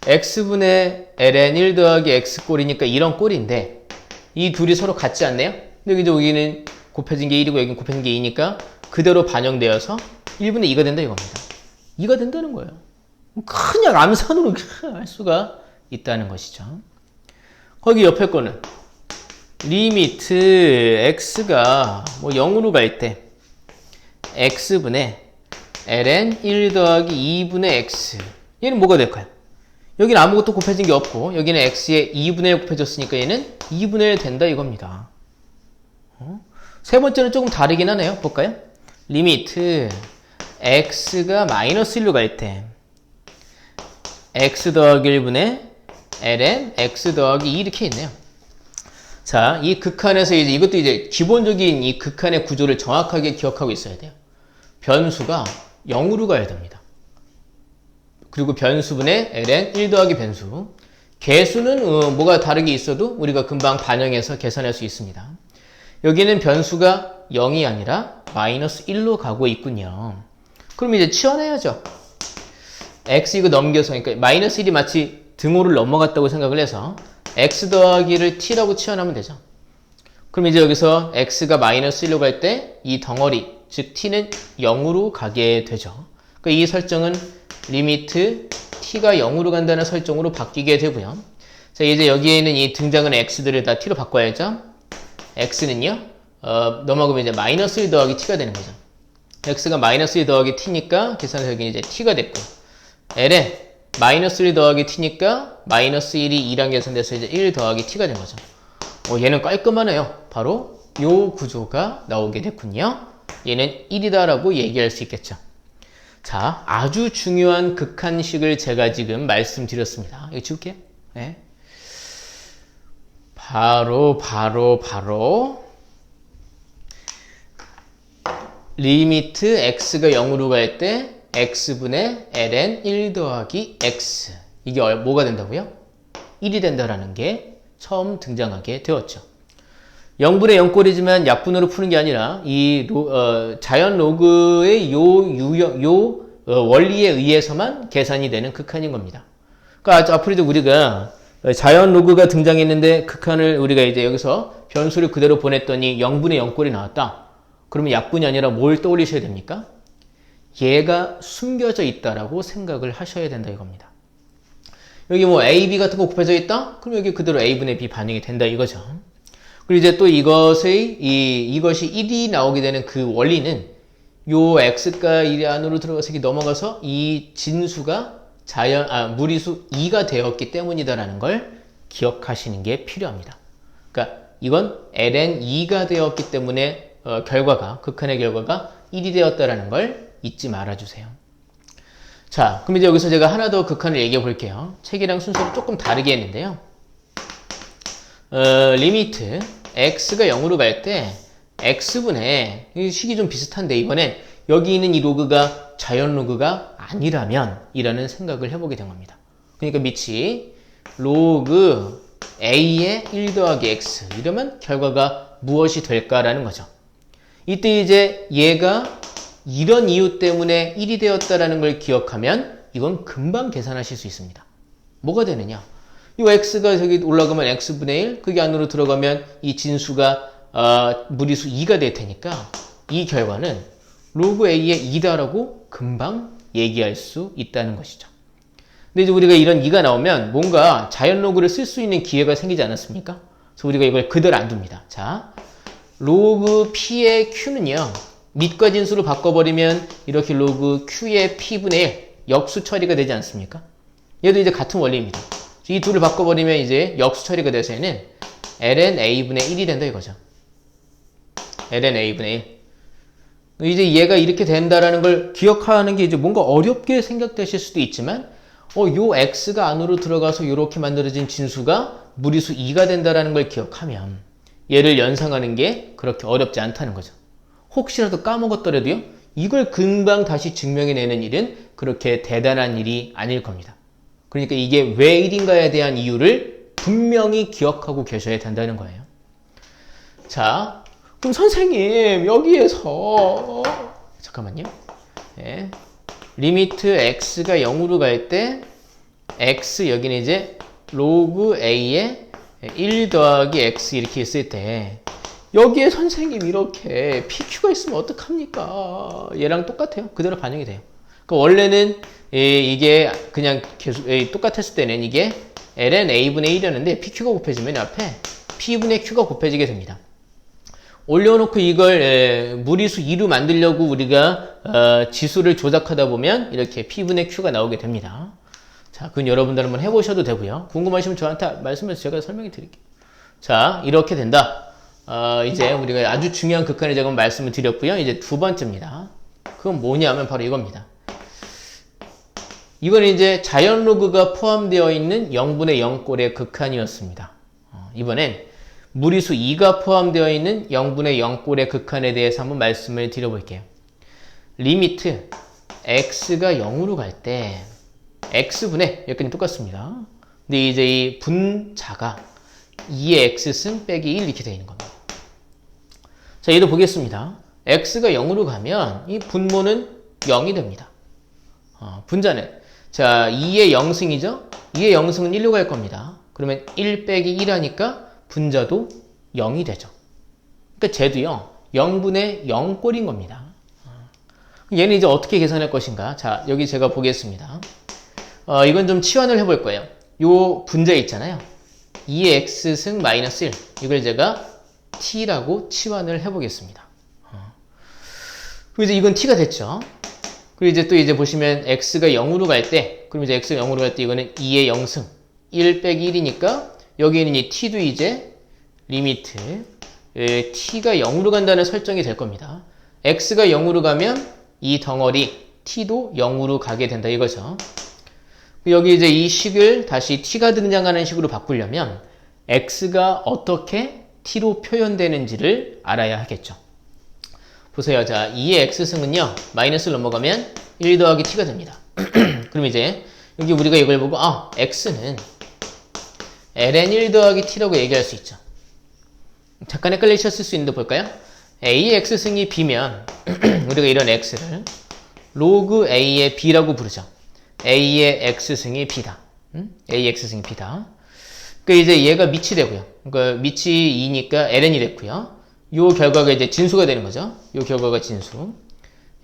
x분의 ln 1 더하기 x 꼴이니까 이런 꼴인데 이 둘이 서로 같지 않네요? 근데 이제 여기는 곱해진 게 1이고 여기는 곱해진 게 2니까 그대로 반영되어서 1분의 2가 된다 이겁니다. 2가 된다는 거예요. 그냥 암산으로 할 수가 있다는 것이죠. 거기 옆에 거는 리미트 x가 뭐 0으로 갈 때 x분의 ln 1 더하기 2분의 x 얘는 뭐가 될까요? 여기는 아무것도 곱해진 게 없고 여기는 x에 2분의 1 곱해졌으니까 얘는 2분의 1 된다 이겁니다. 세 번째는 조금 다르긴 하네요. 볼까요? 리미트 x가 마이너스 1로 갈 때 x 더하기 1분의 ln x 더하기 2 이렇게 있네요. 자, 이 극한에서 이제 이것도 이제 기본적인 이 극한의 구조를 정확하게 기억하고 있어야 돼요. 변수가 0으로 가야 됩니다. 그리고 변수분의 ln 1 더하기 변수. 개수는 뭐가 다르게 있어도 우리가 금방 반영해서 계산할 수 있습니다. 여기는 변수가 0이 아니라 마이너스 1로 가고 있군요. 그럼 이제 치환해야죠. x 이거 넘겨서, 그러니까 마이너스 1이 마치 등호를 넘어갔다고 생각을 해서 x 더하기를 t라고 치환하면 되죠. 그럼 이제 여기서 x가 마이너스 1로 갈 때 이 덩어리, 즉 t는 0으로 가게 되죠. 그러니까 이 설정은 리미트 t가 0으로 간다는 설정으로 바뀌게 되고요. 자, 이제 여기에는 이 등장하는 x들을 다 t로 바꿔야죠. x는요, 넘어가면 이제 마이너스 1 더하기 t가 되는 거죠. x가 마이너스 1 더하기 t니까 계산해서 여기 이제 t가 됐고, l에 마이너스 1 더하기 t니까 마이너스 1이 2랑 계산돼서 이제 1 더하기 t가 된 거죠. 얘는 깔끔하네요. 바로 요 구조가 나오게 됐군요. 얘는 1이다라고 얘기할 수 있겠죠. 자, 아주 중요한 극한식을 제가 지금 말씀드렸습니다. 이거 지울게요. 네. 바로 리미트 x가 0으로 갈 때 x분의 ln 1 더하기 x. 이게 뭐가 된다고요? 1이 된다라는 게 처음 등장하게 되었죠. 0분의 0꼴이지만 약분으로 푸는 게 아니라 이 자연 로그의 원리에 의해서만 계산이 되는 극한인 겁니다. 그러니까 앞으로도 우리가 자연 로그가 등장했는데 극한을 우리가 이제 여기서 변수를 그대로 보냈더니 0분의 0꼴이 나왔다. 그러면 약분이 아니라 뭘 떠올리셔야 됩니까? 얘가 숨겨져 있다라고 생각을 하셔야 된다 이겁니다. 여기 뭐 A, B 같은 거 곱해져 있다? 그럼 여기 그대로 A분의 B 반영이 된다 이거죠. 그리고 이제 또 이것이 1이 나오게 되는 그 원리는 요 x가 1 안으로 들어가서 이렇게 넘어가서 이 진수가 무리수 2가 되었기 때문이다라는 걸 기억하시는 게 필요합니다. 그러니까 이건 ln 2가 되었기 때문에 극한의 결과가 1이 되었다라는 걸 잊지 말아주세요. 자, 그럼 이제 여기서 제가 하나 더 극한을 얘기해 볼게요. 책이랑 순서를 조금 다르게 했는데요. 리미트 x가 0으로 갈 때 x분의 식이 좀 비슷한데 이번엔 여기 있는 이 로그가 자연 로그가 아니라면 이라는 생각을 해보게 된 겁니다. 그러니까 밑이 로그 a의 1 더하기 x 이러면 결과가 무엇이 될까라는 거죠. 이때 이제 얘가 이런 이유 때문에 1이 되었다라는 걸 기억하면 이건 금방 계산하실 수 있습니다. 뭐가 되느냐? 이 x가 저기 올라가면 x분의 1, 그게 안으로 들어가면 이 진수가 무리수 2가 될 테니까 이 결과는 로그 a의 2다라고 금방 얘기할 수 있다는 것이죠. 근데 이제 우리가 이런 2가 나오면 뭔가 자연 로그를 쓸 수 있는 기회가 생기지 않았습니까? 그래서 우리가 이걸 그대로 안 둡니다. 자, 로그 p의 q는요. 밑과 진수로 바꿔버리면 이렇게 로그 q의 p분의 1 역수 처리가 되지 않습니까? 얘도 이제 같은 원리입니다. 이 둘을 바꿔버리면 이제 역수 처리가 돼서 얘는 ln a분의 1이 된다 이거죠. ln a분의 1. 이제 얘가 이렇게 된다라는 걸 기억하는 게 이제 뭔가 어렵게 생각되실 수도 있지만 요 x가 안으로 들어가서 이렇게 만들어진 진수가 무리수 2가 된다라는 걸 기억하면 얘를 연상하는 게 그렇게 어렵지 않다는 거죠. 혹시라도 까먹었더라도요. 이걸 금방 다시 증명해내는 일은 그렇게 대단한 일이 아닐 겁니다. 그러니까 이게 왜 1인가에 대한 이유를 분명히 기억하고 계셔야 된다는 거예요. 자, 그럼 선생님 여기에서 잠깐만요. 네. 리미트 x가 0으로 갈 때 x 여기는 이제 로그 a의 1 더하기 x 이렇게 있을 때 여기에 선생님 이렇게 pq가 있으면 어떡합니까? 얘랑 똑같아요. 그대로 반영이 돼요. 그러니까 원래는 이게 그냥 계속 똑같았을 때는 이게 ln a분의 1이었는데 pq가 곱해지면 앞에 p분의 q가 곱해지게 됩니다. 올려놓고 이걸 무리수 2로 만들려고 우리가 지수를 조작하다 보면 이렇게 p분의 q가 나오게 됩니다. 자, 그건 여러분들 한번 해보셔도 되고요. 궁금하시면 저한테 말씀해서 제가 설명해 드릴게요. 자, 이렇게 된다. 이제 우리가 아주 중요한 극한의 제곱 말씀을 드렸고요. 이제 두 번째입니다. 그건 뭐냐면 바로 이겁니다. 이건 이제 자연 로그가 포함되어 있는 0분의 0꼴의 극한이었습니다. 이번엔 무리수 2가 포함되어 있는 0분의 0꼴의 극한에 대해서 한번 말씀을 드려볼게요. 리미트 x가 0으로 갈 때 x분의 여기까지 똑같습니다. 근데 이제 이 분자가 2의 x승 빼기 1 이렇게 되어 있는 겁니다. 자, 얘도 보겠습니다. x가 0으로 가면 이 분모는 0이 됩니다. 분자는 자 2의 0승이죠? 2의 0승은 1로 갈 겁니다. 그러면 1 빼기 1 하니까 분자도 0이 되죠. 그러니까 쟤도요 0분의 0꼴인 겁니다. 얘는 이제 어떻게 계산할 것인가? 자, 여기 제가 보겠습니다. 이건 좀 치환을 해볼 거예요. 요 분자 있잖아요. 2의 x승 마이너스 1 이걸 제가 t라고 치환을 해보겠습니다. 그리고 이제 이건 t가 됐죠. 그리고 이제 또 이제 보시면 x가 0으로 갈 때, 그럼 이제 x가 0으로 갈 때 이거는 2의 0승 1 빼기 1이니까 여기에는 이 t도 이제 리미트 t가 0으로 간다는 설정이 될 겁니다. x가 0으로 가면 이 덩어리 t도 0으로 가게 된다 이거죠. 여기 이제 이 식을 다시 t가 등장하는 식으로 바꾸려면 x가 어떻게 t로 표현되는지를 알아야 하겠죠. 보세요. 자, 2의 x승은요, 마이너스를 넘어가면 1 더하기 t가 됩니다. 그럼 이제, 여기 우리가 이걸 보고, x는 ln 1 더하기 t라고 얘기할 수 있죠. 잠깐 헷갈리셨을 수 있는데 볼까요? a의 x승이 b면, 우리가 이런 x를 로그 a의 b라고 부르죠. a의 x승이 b다. a의 x승이 b다. 그러니까 이제 얘가 밑이 되고요. 그러니까 밑이 2니까 ln이 됐고요. 요 결과가 이제 진수가 되는 거죠. 요 결과가 진수.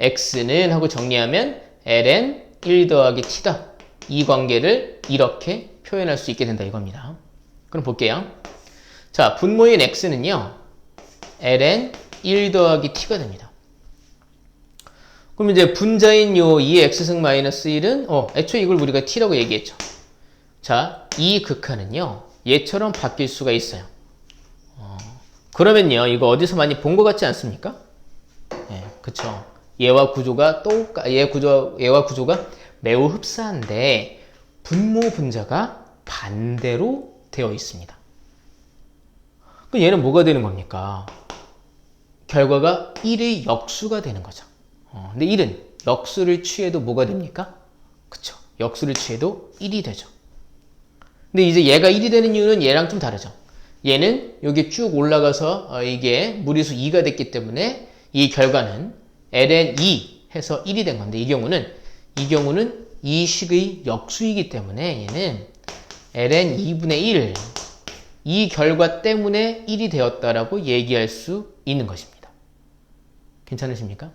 x는 하고 정리하면 ln 1 더하기 t다. 이 관계를 이렇게 표현할 수 있게 된다 이겁니다. 그럼 볼게요. 자, 분모인 x는요, ln 1 더하기 t가 됩니다. 그럼 이제 분자인 요 2의 x승 마이너스 1은, 애초에 이걸 우리가 t라고 얘기했죠. 자, 이 극한은요, 얘처럼 바뀔 수가 있어요. 그러면요, 이거 어디서 많이 본 것 같지 않습니까? 네, 그쵸. 얘와 구조가 얘와 구조가 매우 흡사한데, 분모 분자가 반대로 되어 있습니다. 그럼 얘는 뭐가 되는 겁니까? 결과가 1의 역수가 되는 거죠. 근데 1은 역수를 취해도 뭐가 됩니까? 그쵸. 역수를 취해도 1이 되죠. 근데 이제 얘가 1이 되는 이유는 얘랑 좀 다르죠. 얘는 여기 쭉 올라가서 이게 무리수 2가 됐기 때문에 이 결과는 ln 2 해서 1이 된 건데 이 경우는 이 식의 역수이기 때문에 얘는 ln 2분의 1 이 결과 때문에 1이 되었다라고 얘기할 수 있는 것입니다. 괜찮으십니까?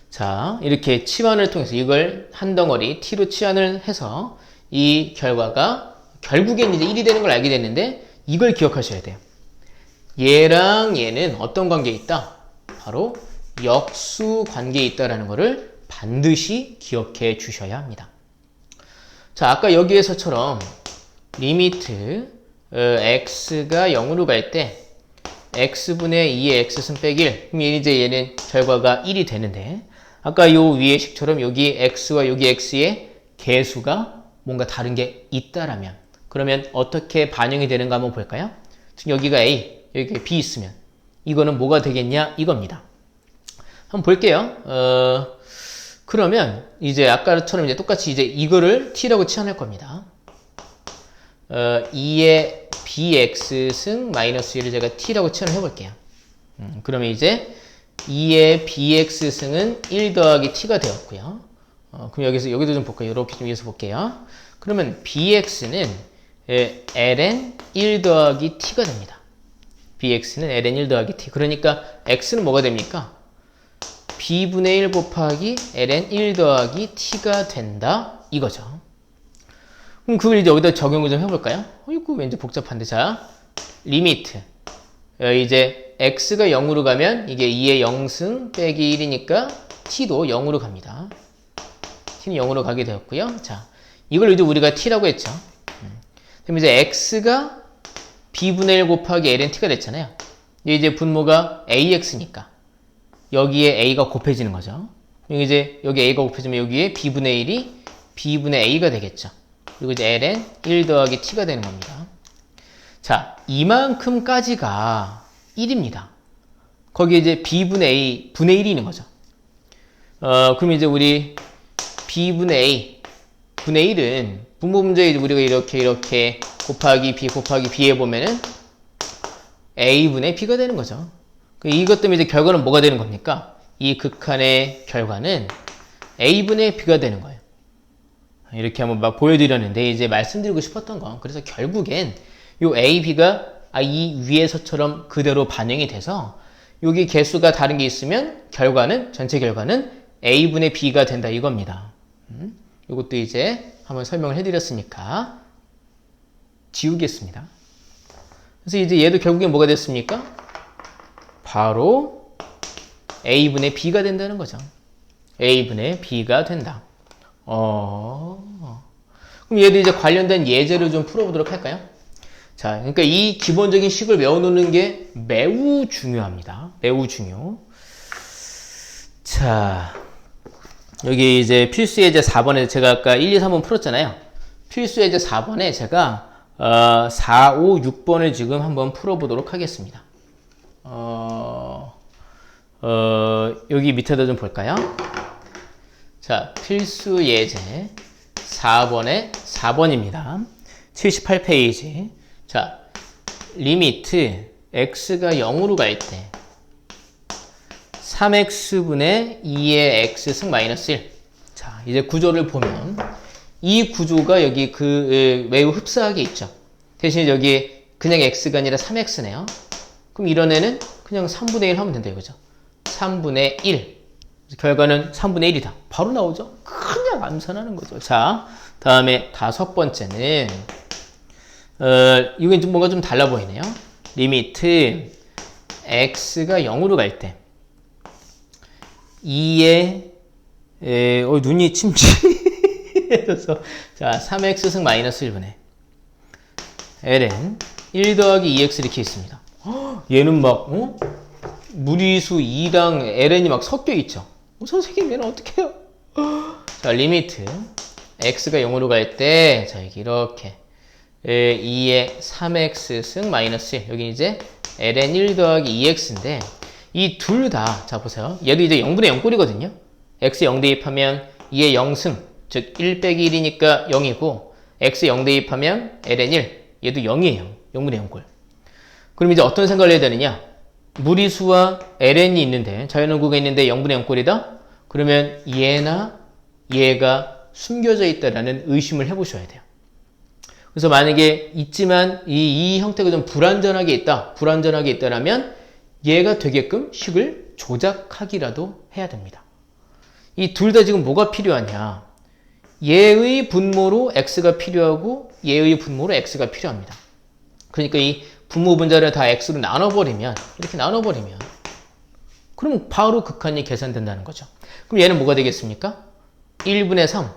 자, 이렇게 치환을 통해서 이걸 한 덩어리 t로 치환을 해서 이 결과가 결국엔 이제 1이 되는 걸 알게 됐는데 이걸 기억하셔야 돼요. 얘랑 얘는 어떤 관계에 있다? 바로 역수 관계에 있다라는 것을 반드시 기억해 주셔야 합니다. 자, 아까 여기에서처럼 리미트 x가 0으로 갈 때 x분의 2의 x승 빼기 1 그럼 이제 얘는 결과가 1이 되는데 아까 요 위의 식처럼 여기 x와 여기 x의 개수가 뭔가 다른 게 있다라면 그러면 어떻게 반영이 되는가 한번 볼까요? 지금 여기가 A, 여기가 B 있으면 이거는 뭐가 되겠냐 이겁니다. 한번 볼게요. 그러면 이제 아까처럼 이제 똑같이 이제 이거를 t라고 치환할 겁니다. 2의 bx승 마이너스 1을 제가 t라고 치환을 해볼게요. 그러면 이제 2의 bx승은 1 더하기 t가 되었고요. 그럼 여기도 좀 볼까요? 이렇게 좀 위에서 볼게요. 그러면 bx는 ln 1 더하기 t가 됩니다. bx는 ln 1 더하기 t. 그러니까 x는 뭐가 됩니까? b분의 1 곱하기 ln 1 더하기 t가 된다. 이거죠. 그럼 그걸 이제 여기다 적용을 좀 해볼까요? 이거 왠지 복잡한데. 자, 리미트. 이제 x가 0으로 가면 이게 2의 0승 빼기 1이니까 t도 0으로 갑니다. t는 0으로 가게 되었고요. 자, 이걸 이제 우리가 t라고 했죠. 그럼 이제 x가 b분의 1 곱하기 ln t가 됐잖아요. 이제 분모가 ax니까 여기에 a가 곱해지는 거죠. 이제 여기 a가 곱해지면 여기에 b분의 1이 b분의 a가 되겠죠. 그리고 이제 ln 1 더하기 t가 되는 겁니다. 자, 이만큼까지가 1입니다. 거기에 이제 b분의 a, 분의 1이 있는 거죠. 그럼 이제 우리 b분의 a, 분의 1은 분모 문제에 이제 우리가 이렇게 곱하기 b 해보면은 a분의 b가 되는 거죠. 이것 때문에 이제 결과는 뭐가 되는 겁니까? 이 극한의 결과는 a분의 b가 되는 거예요. 이렇게 한번 막 보여드렸는데 이제 말씀드리고 싶었던 건 그래서 결국엔 요 a, b가 이 위에서처럼 그대로 반영이 돼서 여기 개수가 다른 게 있으면 전체 결과는 a분의 b가 된다 이겁니다. 이것도 이제 한번 설명을 해드렸으니까 지우겠습니다. 그래서 이제 얘도 결국엔 뭐가 됐습니까? 바로 a분의 b가 된다는 거죠. a분의 b가 된다. 그럼 얘도 이제 관련된 예제를 좀 풀어보도록 할까요? 자, 그러니까 이 기본적인 식을 외워놓는 게 매우 중요합니다. 매우 중요. 자, 여기 이제 필수 예제 4번에 제가 아까 1, 2, 3번 풀었잖아요. 필수 예제 4번에 제가 4, 5, 6번을 지금 한번 풀어보도록 하겠습니다. 여기 밑에다 좀 볼까요? 자, 필수 예제 4번에 4번입니다. 78페이지. 자, 리미트 x가 0으로 갈 때 3x분의 2의 x승 마이너스 1. 자, 이제 구조를 보면 이 구조가 여기 매우 흡사하게 있죠. 대신 여기 그냥 x가 아니라 3x네요. 그럼 이런 애는 그냥 3분의 1 하면 된다 이거죠. 3분의 1. 결과는 3분의 1이다. 바로 나오죠. 그냥 암산하는 거죠. 자, 다음에 5번째는 이건 좀 뭔가 좀 달라 보이네요. 리미트 x가 0으로 갈 때 2의 눈이 침침해져서 자, 3x승 마이너스 1분의 ln 1 더하기 2x 이렇게 있습니다. 얘는 막 무리수 2랑 ln이 막 섞여 있죠. 선생님 얘는 어떻게 해요? 자, 리미트 x가 0으로 갈 때 자, 이렇게 2의 3x승 마이너스 1 여기 이제 ln 1 더하기 2x인데 이 둘 다 자 보세요. 얘도 이제 0분의 0꼴이거든요. x 0 대입하면 2의 0승 즉 1 빼기 1이니까 0이고 x 0 대입하면 ln 1 얘도 0이에요. 0분의 0꼴. 그럼 이제 어떤 생각을 해야 되느냐? 무리수와 ln이 있는데 자연원구가 있는데 0분의 0꼴이다? 그러면 얘나 얘가 숨겨져 있다라는 의심을 해보셔야 돼요. 그래서 만약에 있지만 이 형태가 좀 불완전하게 있다라면 얘가 되게끔 식을 조작하기라도 해야 됩니다. 이 둘 다 지금 뭐가 필요하냐? 얘의 분모로 x가 필요하고 얘의 분모로 x가 필요합니다. 그러니까 이 분모 분자를 다 x로 나눠버리면 이렇게 나눠버리면 그럼 바로 극한이 계산된다는 거죠. 그럼 얘는 뭐가 되겠습니까? 1분의 3,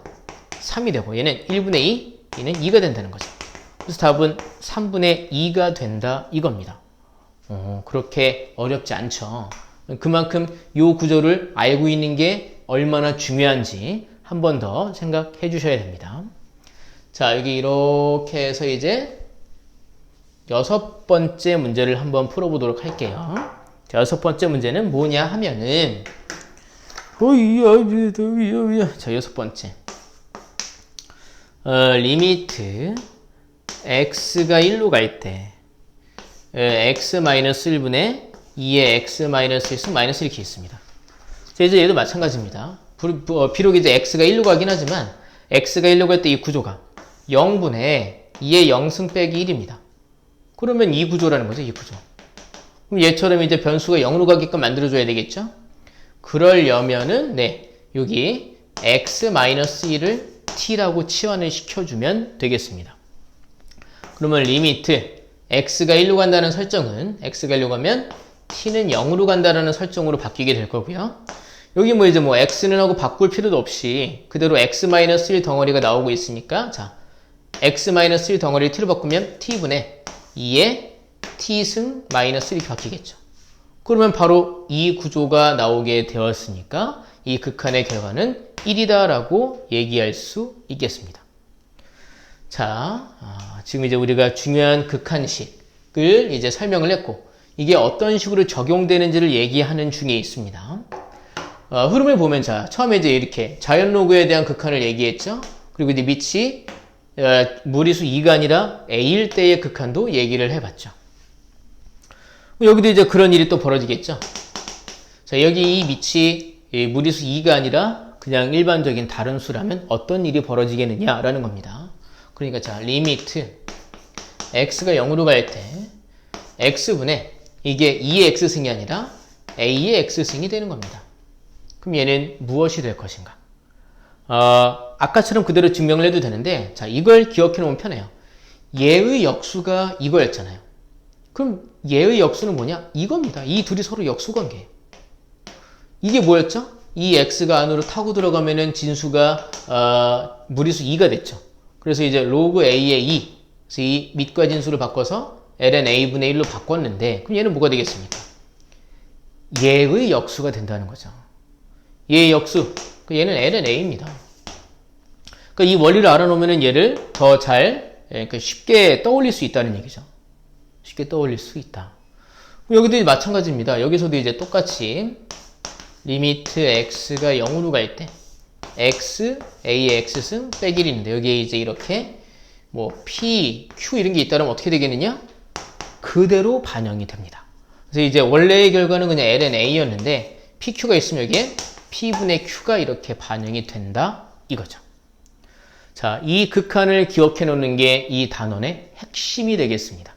3이 되고 얘는 1분의 2, 얘는 2가 된다는 거죠. 그래서 답은 3분의 2가 된다 이겁니다. 그렇게 어렵지 않죠. 그만큼 이 구조를 알고 있는 게 얼마나 중요한지 한 번 더 생각해 주셔야 됩니다. 자, 여기 이렇게 해서 이제 6번째 문제를 한번 풀어보도록 할게요. 자, 6번째 문제는 뭐냐 하면은 자, 6번째 리미트 x가 1로 갈 때 x-1분의 2의 x-1승 마이너스 이렇게 있습니다. 자, 이제 얘도 마찬가지입니다. 비록 이제 x가 1로 가긴 하지만 x가 1로 갈 때 이 구조가 0분의 2의 0승 빼기 1입니다. 그러면 이 구조라는 거죠, 이 구조. 그럼 얘처럼 이제 변수가 0으로 가게끔 만들어줘야 되겠죠? 그러려면은, 네, 여기 x-1을 t라고 치환을 시켜주면 되겠습니다. 그러면 리미트 x가 1로 간다는 설정은 x가 1로 가면 t는 0으로 간다는 설정으로 바뀌게 될 거고요. 여기 뭐 이제 뭐 x는 하고 바꿀 필요도 없이 그대로 x-1 덩어리가 나오고 있으니까 자, x-1 덩어리를 t로 바꾸면 t분의 2의 t승 마이너스 이렇게 바뀌겠죠. 그러면 바로 이 구조가 나오게 되었으니까 이 극한의 결과는 1이다 라고 얘기할 수 있겠습니다. 자, 지금 이제 우리가 중요한 극한식을 이제 설명을 했고 이게 어떤 식으로 적용되는지를 얘기하는 중에 있습니다. 흐름을 보면 자, 처음에 이제 이렇게 자연로그에 대한 극한을 얘기했죠. 그리고 이제 밑이 무리수 2가 아니라 a일 때의 극한도 얘기를 해봤죠. 여기도 이제 그런 일이 또 벌어지겠죠. 자, 여기 이 밑이 무리수 2가 아니라 그냥 일반적인 다른 수라면 어떤 일이 벌어지겠느냐라는 겁니다. 그러니까 자, 리미트 x가 0으로 갈 때 x분의 이게 2의 x승이 아니라 a의 x승이 되는 겁니다. 그럼 얘는 무엇이 될 것인가? 아까처럼 그대로 증명을 해도 되는데 자, 이걸 기억해 놓으면 편해요. 얘의 역수가 이거였잖아요. 그럼 얘의 역수는 뭐냐? 이겁니다. 이 둘이 서로 역수관계예요. 이게 뭐였죠? 이 x가 안으로 타고 들어가면은 진수가 무리수 2가 됐죠. 그래서 이제 로그 a의 2 그래서 이 밑과 진수를 바꿔서 ln a분의 1로 바꿨는데 그럼 얘는 뭐가 되겠습니까? 얘의 역수가 된다는 거죠. 얘의 역수 얘는 ln a입니다. 그러니까 이 원리를 알아놓으면 얘를 더 잘 쉽게 떠올릴 수 있다는 얘기죠. 쉽게 떠올릴 수 있다. 여기도 마찬가지입니다. 여기서도 이제 똑같이 리미트 x가 0으로 갈 때 x, a의 x승 빼기 1인데 여기에 이제 이렇게 뭐 p, q 이런 게 있다면 어떻게 되겠느냐? 그대로 반영이 됩니다. 그래서 이제 원래의 결과는 그냥 ln a였는데 pq가 있으면 여기에 p분의 q가 이렇게 반영이 된다 이거죠. 자, 이 극한을 기억해 놓는 게 이 단원의 핵심이 되겠습니다.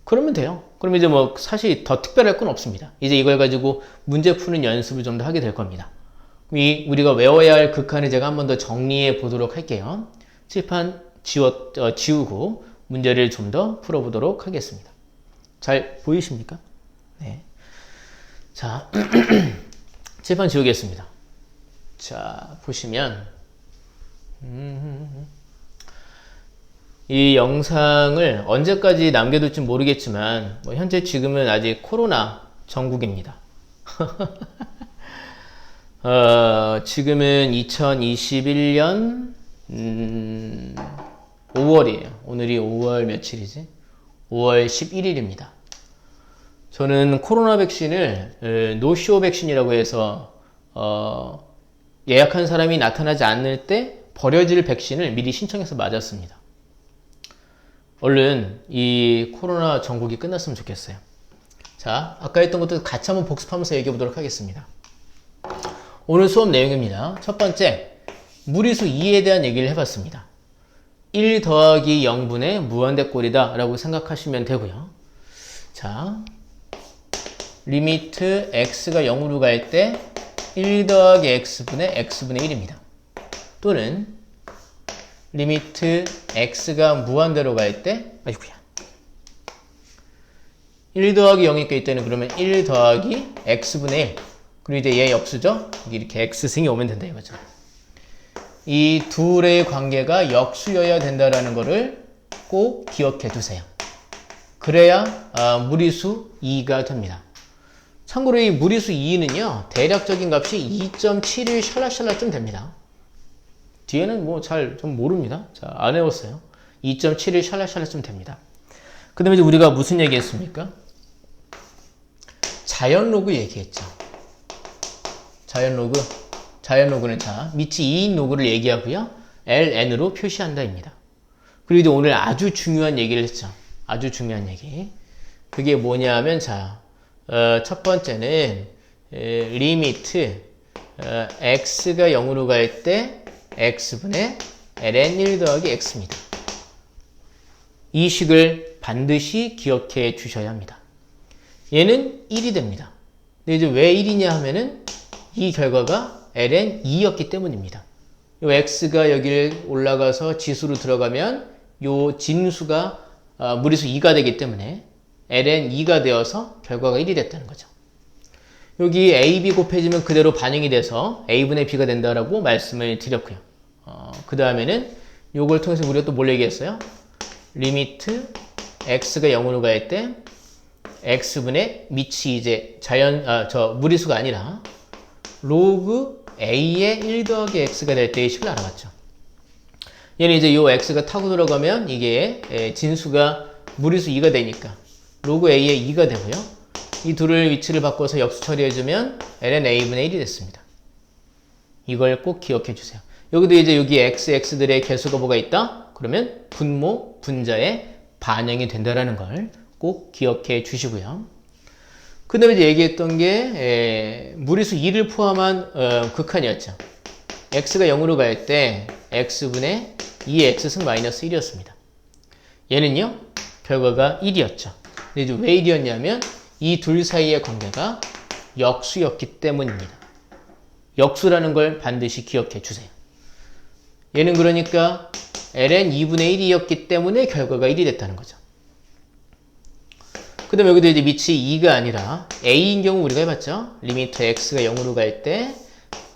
그러면 돼요. 그럼 이제 뭐 사실 더 특별할 건 없습니다. 이제 이걸 가지고 문제 푸는 연습을 좀 더 하게 될 겁니다. 우리가 외워야 할 극한을 제가 한 번 더 정리해 보도록 할게요. 칠판 지우고 문제를 좀 더 풀어보도록 하겠습니다. 잘 보이십니까? 네. 자, 칠판 지우겠습니다. 자, 보시면 이 영상을 언제까지 남겨둘지 모르겠지만 뭐 현재 지금은 아직 코로나 전국입니다. 지금은 2021년 5월이에요. 오늘이 5월 며칠이지? 5월 11일입니다. 저는 코로나 백신을 노쇼 백신이라고 해서 예약한 사람이 나타나지 않을 때 버려질 백신을 미리 신청해서 맞았습니다. 얼른 이 코로나 전국이 끝났으면 좋겠어요. 자, 아까 했던 것도 같이 한번 복습하면서 얘기해 보도록 하겠습니다. 오늘 수업 내용입니다. 첫 번째, 무리수 2에 대한 얘기를 해봤습니다. 1 더하기 0분의 무한대꼴이다 라고 생각하시면 되고요. 자, 리미트 x가 0으로 갈 때 1 더하기 x분의 x분의 1입니다. 또는 리미트 x가 무한대로 갈 때, 아이고야. 1 더하기 0이 껴 있다는 그러면 1 더하기 x분의 1. 그리고 이제 얘 역수죠? 이렇게 x승이 오면 된다 이거죠. 이 둘의 관계가 역수여야 된다라는 거를 꼭 기억해 두세요. 그래야 무리수 2가 됩니다. 참고로 이 무리수 2는요, 대략적인 값이 2.71 샬라샬라쯤 됩니다. 뒤에는 뭐 잘 좀 모릅니다. 자, 안 외웠어요. 2.71 샬라샬라쯤 됩니다. 그 다음에 이제 우리가 무슨 얘기 했습니까? 자연 로그 얘기했죠. 자연 로그는 자, 밑이 2인 로그를 얘기하고요. ln으로 표시한다입니다. 그리고 이제 오늘 아주 중요한 얘기를 했죠. 아주 중요한 얘기. 그게 뭐냐면 자, 첫 번째는 리미트 x가 0으로 갈 때 x분의 ln 1 더하기 x입니다. 이 식을 반드시 기억해 주셔야 합니다. 얘는 1이 됩니다. 근데 이제 왜 1이냐 하면은 이 결과가 ln 2였기 때문입니다. 요 x가 여기를 올라가서 지수로 들어가면 요 진수가 무리수 2가 되기 때문에 ln 2가 되어서 결과가 1이 됐다는 거죠. 여기 a, b 곱해지면 그대로 반영이 돼서 a분의 b가 된다라고 말씀을 드렸고요. 그 다음에는 요걸 통해서 우리가 또 뭘 얘기했어요? 리미트 x가 0으로 갈 때 x분의 밑이 이제 무리수가 아니라 로그 a의 1 더하기 x가 될 때의 식을 알아봤죠. 얘는 이제 요 x가 타고 들어가면 이게 진수가 무리수 2가 되니까 로그 a의 2가 되고요. 이 둘을 위치를 바꿔서 역수 처리해주면 ln a분의 1이 됐습니다. 이걸 꼭 기억해 주세요. 여기도 이제 여기 x들의 개수가 뭐가 있다? 그러면 분모, 분자에 반영이 된다라는 걸 꼭 기억해 주시고요. 그 다음에 이제 얘기했던 게 무리수 2를 포함한 극한이었죠. x가 0으로 갈 때 x분의 2의 x승 마이너스 1이었습니다. 얘는요, 결과가 1이었죠. 근데 이제 왜 1이었냐면 이 둘 사이의 관계가 역수였기 때문입니다. 역수라는 걸 반드시 기억해 주세요. 얘는 그러니까 ln 2분의 1이었기 때문에 결과가 1이 됐다는 거죠. 그 다음에 여기도 이제 밑이 2가 아니라 a인 경우 우리가 해봤죠. 리미트 x가 0으로 갈 때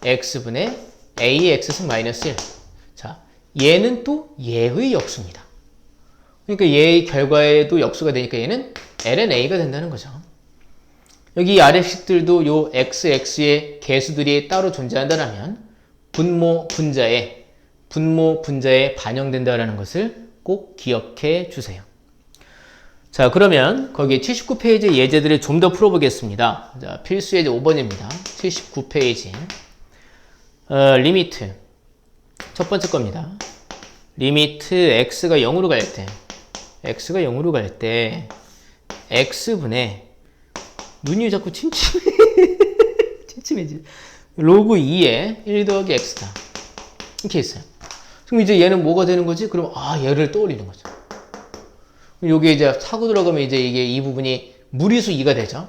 x분의 a의 x승 마이너스 1. 자, 얘는 또 얘의 역수입니다. 그러니까 얘의 결과에도 역수가 되니까 얘는 ln a가 된다는 거죠. 여기 아래 식들도 요 x의 개수들이 따로 존재한다면 분모, 분자에 반영된다는 것을 꼭 기억해 주세요. 자, 그러면 거기 79페이지 예제들을 좀 더 풀어보겠습니다. 자, 필수 예제 5번입니다. 79페이지. 리미트. 첫 번째 겁니다. 리미트 x가 0으로 갈 때, x가 0으로 갈 때, x분의, 눈이 자꾸 침침해. 침침해지. 로그 2에 1 더하기 x다. 이렇게 있어요. 그럼 이제 얘는 뭐가 되는 거지? 그럼, 얘를 떠올리는 거죠. 요게 이제 타고 들어가면 이제 이게 이 부분이 무리수 2가 되죠.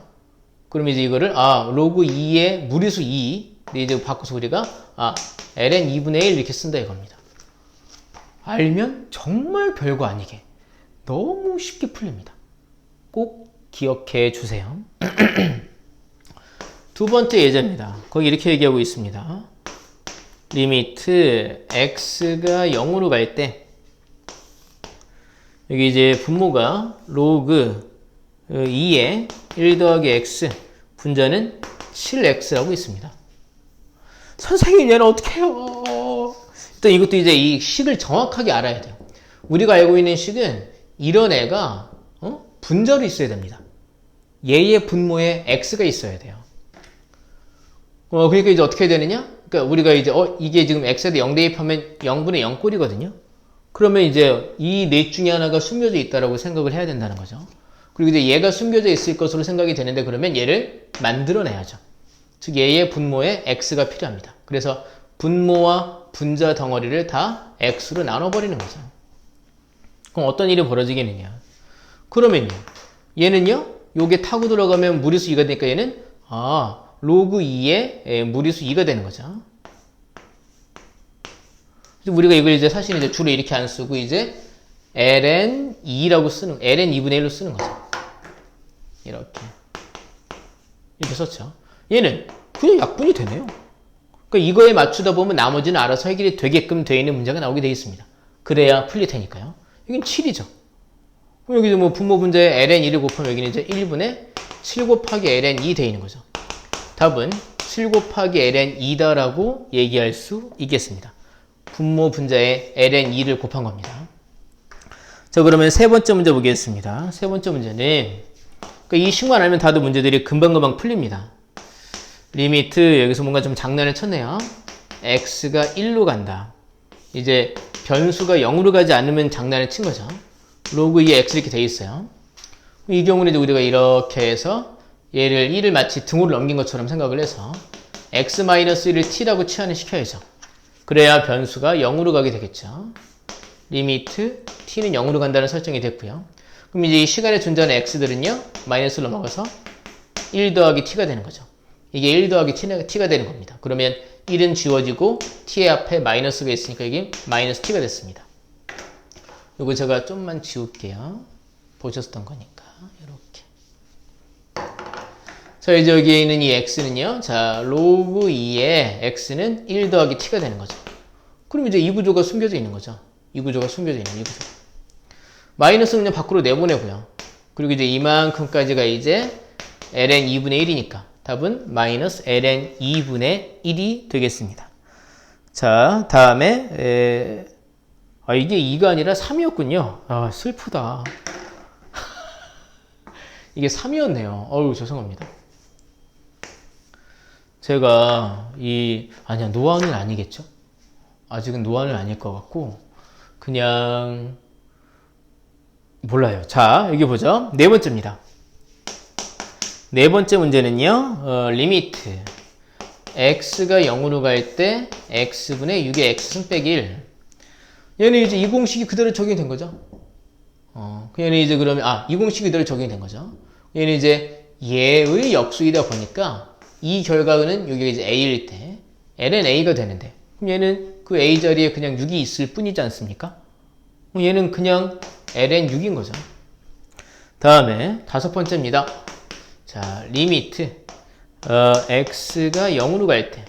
그럼 이제 이거를, 로그 2에 무리수 2. 근데 이제 바꿔서 우리가, ln 2분의 1 이렇게 쓴다 이겁니다. 알면 정말 별거 아니게 너무 쉽게 풀립니다. 꼭 기억해 주세요. 두 번째 예제입니다. 거기 이렇게 얘기하고 있습니다. 리미트 x가 0으로 갈 때 여기 이제 분모가 로그 2에 1 더하기 x 분자는 7x라고 있습니다. 선생님 얘는 어떻게 해요? 일단 이것도 이제 이 식을 정확하게 알아야 돼요. 우리가 알고 있는 식은 이런 애가 분자로 있어야 됩니다. 얘의 분모에 x가 있어야 돼요. 그러니까 이제 어떻게 되느냐? 그러니까 우리가 이제 이게 지금 x에 0 대입하면 0분의 0꼴이거든요. 그러면 이제 이 넷 중에 하나가 숨겨져 있다라고 생각을 해야 된다는 거죠. 그리고 이제 얘가 숨겨져 있을 것으로 생각이 되는데 그러면 얘를 만들어내야죠. 즉 얘의 분모에 x가 필요합니다. 그래서 분모와 분자 덩어리를 다 x로 나눠버리는 거죠. 그럼 어떤 일이 벌어지겠느냐? 그러면요, 얘는요, 요게 타고 들어가면 무리수 2가 되니까 얘는 로그 2에 무리수 2가 되는 거죠. 우리가 이걸 이제 사실 이제 주로 이렇게 안 쓰고 이제 ln 2라고 쓰는, ln 2분의 1로 쓰는 거죠. 이렇게 썼죠. 얘는 그냥 약분이 되네요. 그러니까 이거에 맞추다 보면 나머지는 알아서 해결이 되게끔 되어 있는 문제가 나오게 되어 있습니다. 그래야 풀릴 테니까요. 여긴 7이죠. 그럼 여기도 뭐 분모 분자에 ln 2를 곱하면 여기는 이제 1분의 7 곱하기 ln 2 되어 있는 거죠. 답은 7 곱하기 ln 2다라고 얘기할 수 있겠습니다. 분모 분자에 ln 2를 곱한 겁니다. 자, 그러면 세 번째 문제 보겠습니다. 세 번째 문제는 그러니까 이 식만 알면 다들 문제들이 금방금방 풀립니다. 리미트, 여기서 뭔가 좀 장난을 쳤네요. x가 1로 간다. 이제 변수가 0으로 가지 않으면 장난을 친 거죠. 로그 2에 x 이렇게 돼 있어요. 이 경우는 이제 우리가 이렇게 해서 얘를 1을 마치 등호를 넘긴 것처럼 생각을 해서 x-1을 t라고 치환을 시켜야죠. 그래야 변수가 0으로 가게 되겠죠. 리미트 t는 0으로 간다는 설정이 됐고요. 그럼 이제 이 시간에 존재하는 x들은요, 마이너스로 넘어가서 1 더하기 t가 되는 거죠. 이게 1 더하기 t가 되는 겁니다. 그러면 1은 지워지고 t의 앞에 마이너스가 있으니까 이게 마이너스 t가 됐습니다. 이거 제가 좀만 지울게요. 보셨던 거니까 이렇게. 자, 이제 여기에 있는 이 x는요, 자, 로그 2에 x는 1 더하기 t가 되는 거죠. 그럼 이제 이 구조가 숨겨져 있는 거죠. 이 구조가 숨겨져 있는 이 구조. 마이너스는 그냥 밖으로 내보내고요. 그리고 이제 이만큼까지가 이제 ln 2분의 1이니까 답은 마이너스 ln 2분의 1이 되겠습니다. 자, 다음에 이게 2가 아니라 3이었군요. 슬프다. 이게 3이었네요. 어우, 죄송합니다. 제가 아니야, 노안은 아니겠죠? 아직은 노안은 아닐 것 같고 그냥 몰라요. 자, 여기 보죠. 네 번째입니다. 네 번째 문제는요, 리미트 x가 0으로 갈 때 x분의 6의 x승 빼기 1. 얘는 이제 이 공식이 그대로 적용이 된 거죠. 얘는 이제 그러면 이 공식이 그대로 적용이 된 거죠. 얘는 이제 얘의 역수이다 보니까 이 결과는 여기가 이제 a일 때 ln a가 되는데, 그럼 얘는 그 a 자리에 그냥 6이 있을 뿐이지 않습니까? 그럼 얘는 그냥 ln 6인 거죠. 다음에 다섯 번째입니다. 자, 리미트 x가 0으로 갈 때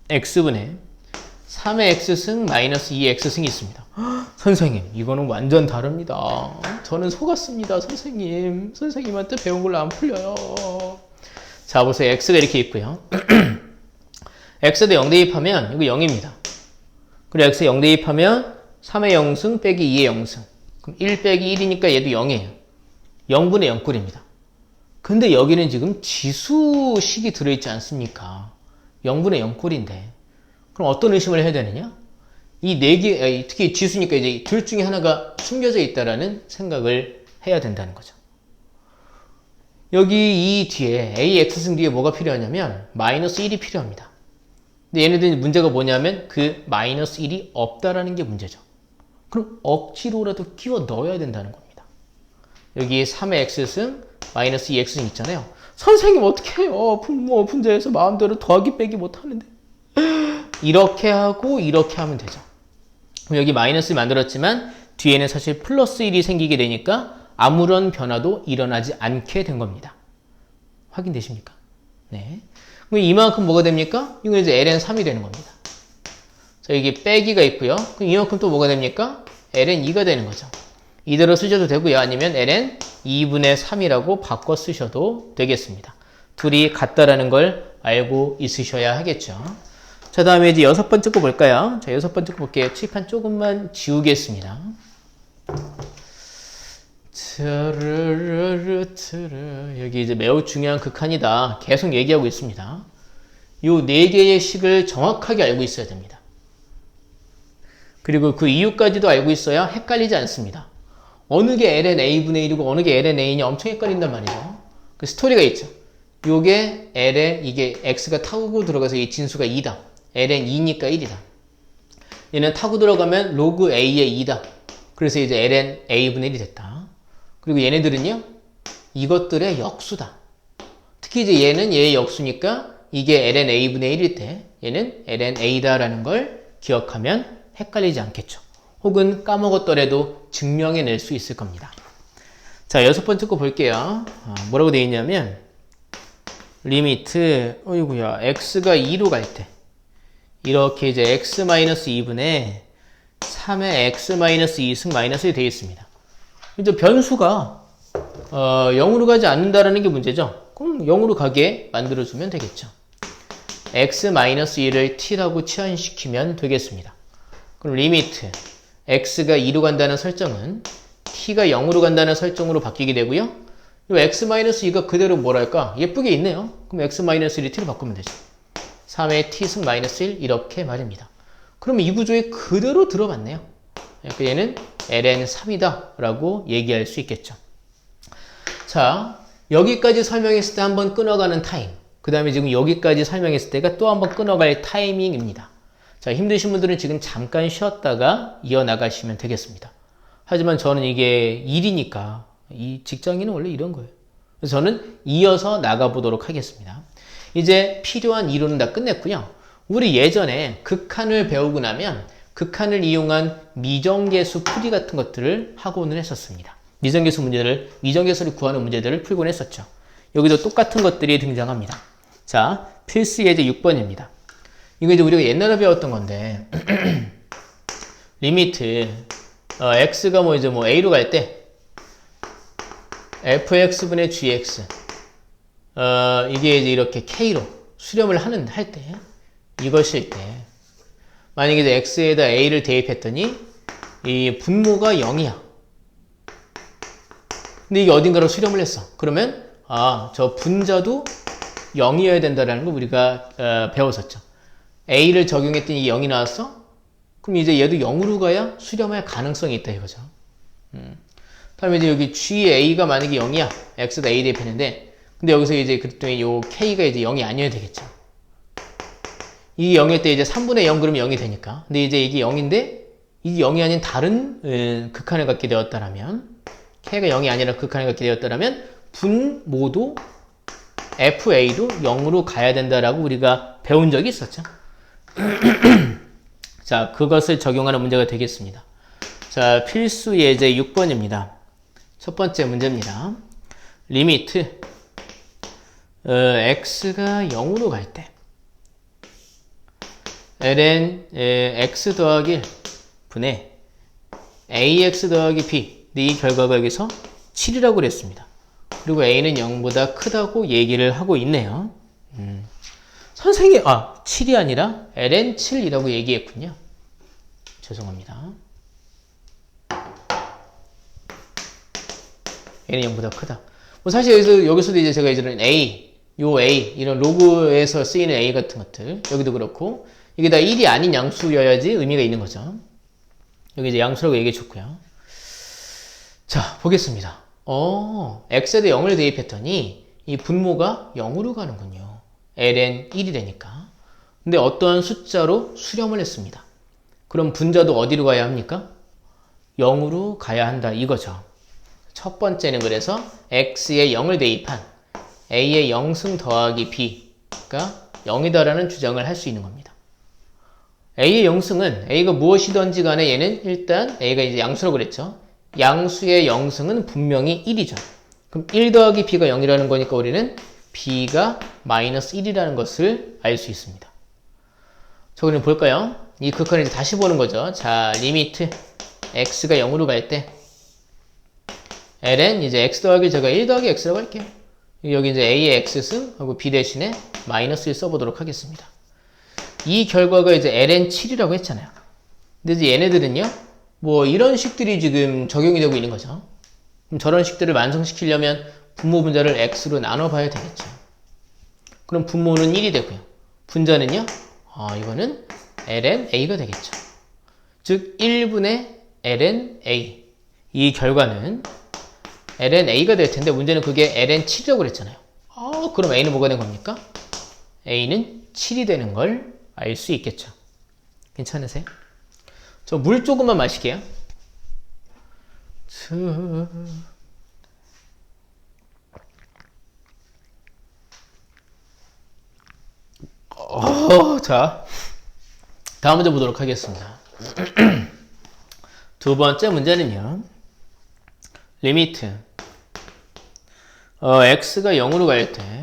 x분의 3의 x승 마이너스 2의 x승이 있습니다. 선생님, 이거는 완전 다릅니다. 저는 속았습니다. 선생님한테 배운 걸로 안 풀려요. 자, 보세요. x가 이렇게 있고요. x에다 0 대입하면 이거 0입니다. 그리고 x에 0 대입하면 3의 0승 빼기 2의 0승. 그럼 1 빼기 1이니까 얘도 0이에요. 0분의 0꼴입니다. 근데 여기는 지금 지수식이 들어있지 않습니까? 0분의 0꼴인데. 그럼 어떤 의심을 해야 되느냐? 이 네 개, 특히 지수니까 이제 둘 중에 하나가 숨겨져 있다라는 생각을 해야 된다는 거죠. 여기 이 뒤에, AX승 뒤에 뭐가 필요하냐면, 마이너스 1이 필요합니다. 근데 얘네들 문제가 뭐냐면, 그 마이너스 1이 없다라는 게 문제죠. 그럼 억지로라도 끼워 넣어야 된다는 겁니다. 여기 3의 X승, 마이너스 2X승 있잖아요. 선생님 어떻게 해요? 분자에서 마음대로 더하기 빼기 못하는데. 이렇게 하고 이렇게 하면 되죠. 그럼 여기 마이너스를 만들었지만 뒤에는 사실 플러스 1이 생기게 되니까 아무런 변화도 일어나지 않게 된 겁니다. 확인되십니까? 네. 그럼 이만큼 뭐가 됩니까? 이거 이제 ln3이 되는 겁니다. 자, 여기 빼기가 있고요. 그럼 이만큼 또 뭐가 됩니까? ln2가 되는 거죠. 이대로 쓰셔도 되고요. 아니면 ln 2분의 3이라고 바꿔 쓰셔도 되겠습니다. 둘이 같다라는 걸 알고 있으셔야 하겠죠. 자, 다음에 이제 6번째 거 볼까요? 자, 6번째 거 볼게요. 칠판 조금만 지우겠습니다. 여기 이제 매우 중요한 극한이다. 계속 얘기하고 있습니다. 요 4개의 식을 정확하게 알고 있어야 됩니다. 그리고 그 이유까지도 알고 있어야 헷갈리지 않습니다. 어느 게 ln a분의 1이고 어느 게 ln a냐 엄청 헷갈린단 말이죠. 그 스토리가 있죠. 요게 ln, 이게 x가 타고 들어가서 이 진수가 2다. ln 2니까 1이다. 얘는 타고 들어가면 로그 a의 2다. 그래서 이제 ln a분의 1이 됐다. 그리고 얘네들은요, 이것들의 역수다. 특히 이제 얘는 얘의 역수니까 이게 ln a분의 1일 때 얘는 ln a다라는 걸 기억하면 헷갈리지 않겠죠. 혹은 까먹었더라도 증명해낼 수 있을 겁니다. 자, 6번째 거 볼게요. 뭐라고 되어 있냐면 리미트, 어이구야, x가 2로 갈 때 이렇게 이제 x-2분의 3의 x-2승 마이너스 되어 있습니다. 이제 변수가 0으로 가지 않는다라는 게 문제죠. 그럼 0으로 가게 만들어주면 되겠죠. x-1을 t라고 치환시키면 되겠습니다. 그럼 리미트 x가 2로 간다는 설정은 t가 0으로 간다는 설정으로 바뀌게 되고요. 이 x-2가 그대로 뭐랄까 예쁘게 있네요. 그럼 x-1을 t로 바꾸면 되죠. 3의 t승 마이너스 1 이렇게 말입니다. 그러면 이 구조에 그대로 들어맞네요. 얘는 ln3이다 라고 얘기할 수 있겠죠. 자, 여기까지 설명했을 때 한번 끊어가는 타임, 그 다음에 지금 여기까지 설명했을 때가 또 한번 끊어갈 타이밍입니다. 자, 힘드신 분들은 지금 잠깐 쉬었다가 이어나가시면 되겠습니다. 하지만 저는 이게 일이니까, 이 직장인은 원래 이런 거예요. 그래서 저는 이어서 나가보도록 하겠습니다. 이제 필요한 이론은 다 끝냈고요. 우리 예전에 극한을 배우고 나면 극한을 이용한 미정계수 풀이 같은 것들을 하고는 했었습니다. 미정계수 문제들을, 미정계수를 구하는 문제들을 풀곤 했었죠. 여기도 똑같은 것들이 등장합니다. 자, 필수 예제 6번입니다. 이거 이제 우리가 옛날에 배웠던 건데, 리미트, x가 a로 갈 때, fx분의 gx, 이게 이제 이렇게 k로 수렴을 할 때, 이것일 때, 만약에 이제 x에다 a를 대입했더니, 이 분모가 0이야. 근데 이게 어딘가로 수렴을 했어. 그러면, 저 분자도 0이어야 된다는 걸 우리가 배웠었죠. a를 적용했더니 이게 0이 나왔어? 그럼 이제 얘도 0으로 가야 수렴할 가능성이 있다 이거죠. 다음에 이제 여기 ga가 만약에 0이야. x에다 a 대입했는데, 근데 여기서 이제 그랬더니 요 k가 이제 0이 아니어야 되겠죠. 이 0일 때 이제 3분의 0 그러면 0이 되니까. 근데 이제 이게 0인데, 이게 0이 아닌 다른 극한을 갖게 되었다라면, k가 0이 아니라 극한을 갖게 되었다라면, 분모도 fa도 0으로 가야 된다라고 우리가 배운 적이 있었죠. 자, 그것을 적용하는 문제가 되겠습니다. 자, 필수 예제 6번입니다. 첫 번째 문제입니다. 리미트 x가 0으로 갈 때 ln x 더하기 1 분의 ax 더하기 b. 근데 이 결과가 여기서 7이라고 그랬습니다. 그리고 a는 0보다 크다고 얘기를 하고 있네요. 선생님, 7이 아니라 ln7이라고 얘기했군요. 죄송합니다. N이 0보다 크다. 뭐 사실 여기서도 이제 제가 이제는 A, 요 A, 이런 로그에서 쓰이는 A 같은 것들, 여기도 그렇고, 이게 다 1이 아닌 양수여야지 의미가 있는 거죠. 여기 이제 양수라고 얘기해 줬고요. 자, 보겠습니다. x에다 0을 대입했더니 이 분모가 0으로 가는군요. ln 1이 되니까. 근데 어떠한 숫자로 수렴을 했습니다. 그럼 분자도 어디로 가야 합니까? 0으로 가야 한다 이거죠. 첫 번째는 그래서 x에 0을 대입한 a의 0승 더하기 b가 0이다라는 주장을 할 수 있는 겁니다. a의 0승은 a가 무엇이든지 간에 얘는 일단 a가 이제 양수라고 그랬죠. 양수의 0승은 분명히 1이죠. 그럼 1 더하기 b가 0이라는 거니까 우리는 b가 마이너스 1이라는 것을 알 수 있습니다. 자, 그럼 볼까요? 이 극한을 이제 다시 보는 거죠. 자, 리미트 x가 0으로 갈 때 ln 이제 x 더하기 제가 1 더하기 x라고 할게요. 여기 이제 a의 x승 하고 b 대신에 마이너스 1 써보도록 하겠습니다. 이 결과가 이제 ln 7이라고 했잖아요. 근데 이제 얘네들은요, 뭐 이런 식들이 지금 적용이 되고 있는 거죠. 그럼 저런 식들을 완성시키려면 분모 분자를 x로 나눠봐야 되겠죠. 그럼 분모는 1이 되고요. 분자는요, 이거는 ln a가 되겠죠. 즉 1분의 ln a. 이 결과는 ln a가 될 텐데 문제는 그게 ln 7이라고 그랬잖아요. 그럼 a는 뭐가 된 겁니까? a는 7이 되는 걸 알 수 있겠죠. 괜찮으세요? 저 물 조금만 마실게요. 자, 다음 문제 보도록 하겠습니다. 두 번째 문제는요. 리미트 x가 0으로 갈 때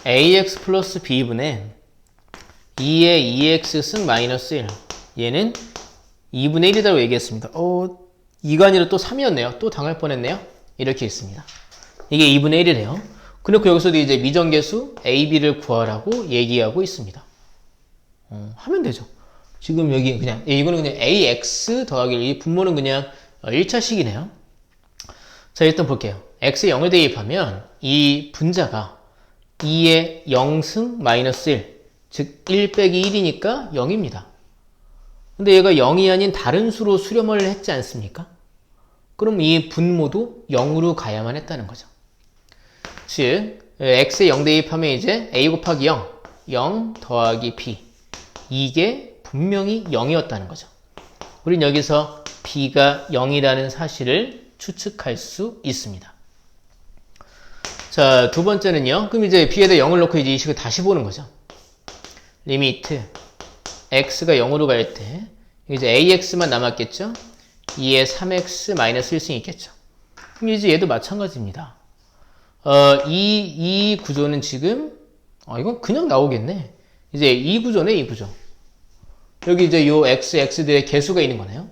ax 플러스 b분의 2의 2x 승 마이너스 1 얘는 2분의 1이라고 얘기했습니다. 2가 아니라 또 3이었네요. 또 당할 뻔했네요. 이렇게 있습니다. 이게 2분의 1이래요. 그리고 여기서도 이제 미정계수 a, b를 구하라고 얘기하고 있습니다. 하면 되죠. 지금 여기 그냥 이거는 그냥 ax 더하기 1, 이 분모는 그냥 1차식이네요. 자, 일단 볼게요. x에 0을 대입하면 이 분자가 2의 0승 마이너스 1, 즉 1 빼기 1이니까 0입니다. 근데 얘가 0이 아닌 다른 수로 수렴을 했지 않습니까? 그럼 이 분모도 0으로 가야만 했다는 거죠. 즉 x에 0 대입하면 이제 a 곱하기 0, 0 더하기 b, 이게 분명히 0이었다는 거죠. 우린 여기서 b가 0이라는 사실을 추측할 수 있습니다. 자, 두 번째는요. 그럼 이제 b에다 0을 넣고 이제 이 식을 다시 보는 거죠. 리미트 x가 0으로 갈 때 이제 ax만 남았겠죠. 2의 3x 마이너스 1승이 있겠죠. 그럼 이제 얘도 마찬가지입니다. 이 구조는 지금 이건 그냥 나오겠네. 이제 이 구조네, 이 구조. 여기 이제 요 x들의 개수가 있는 거네요.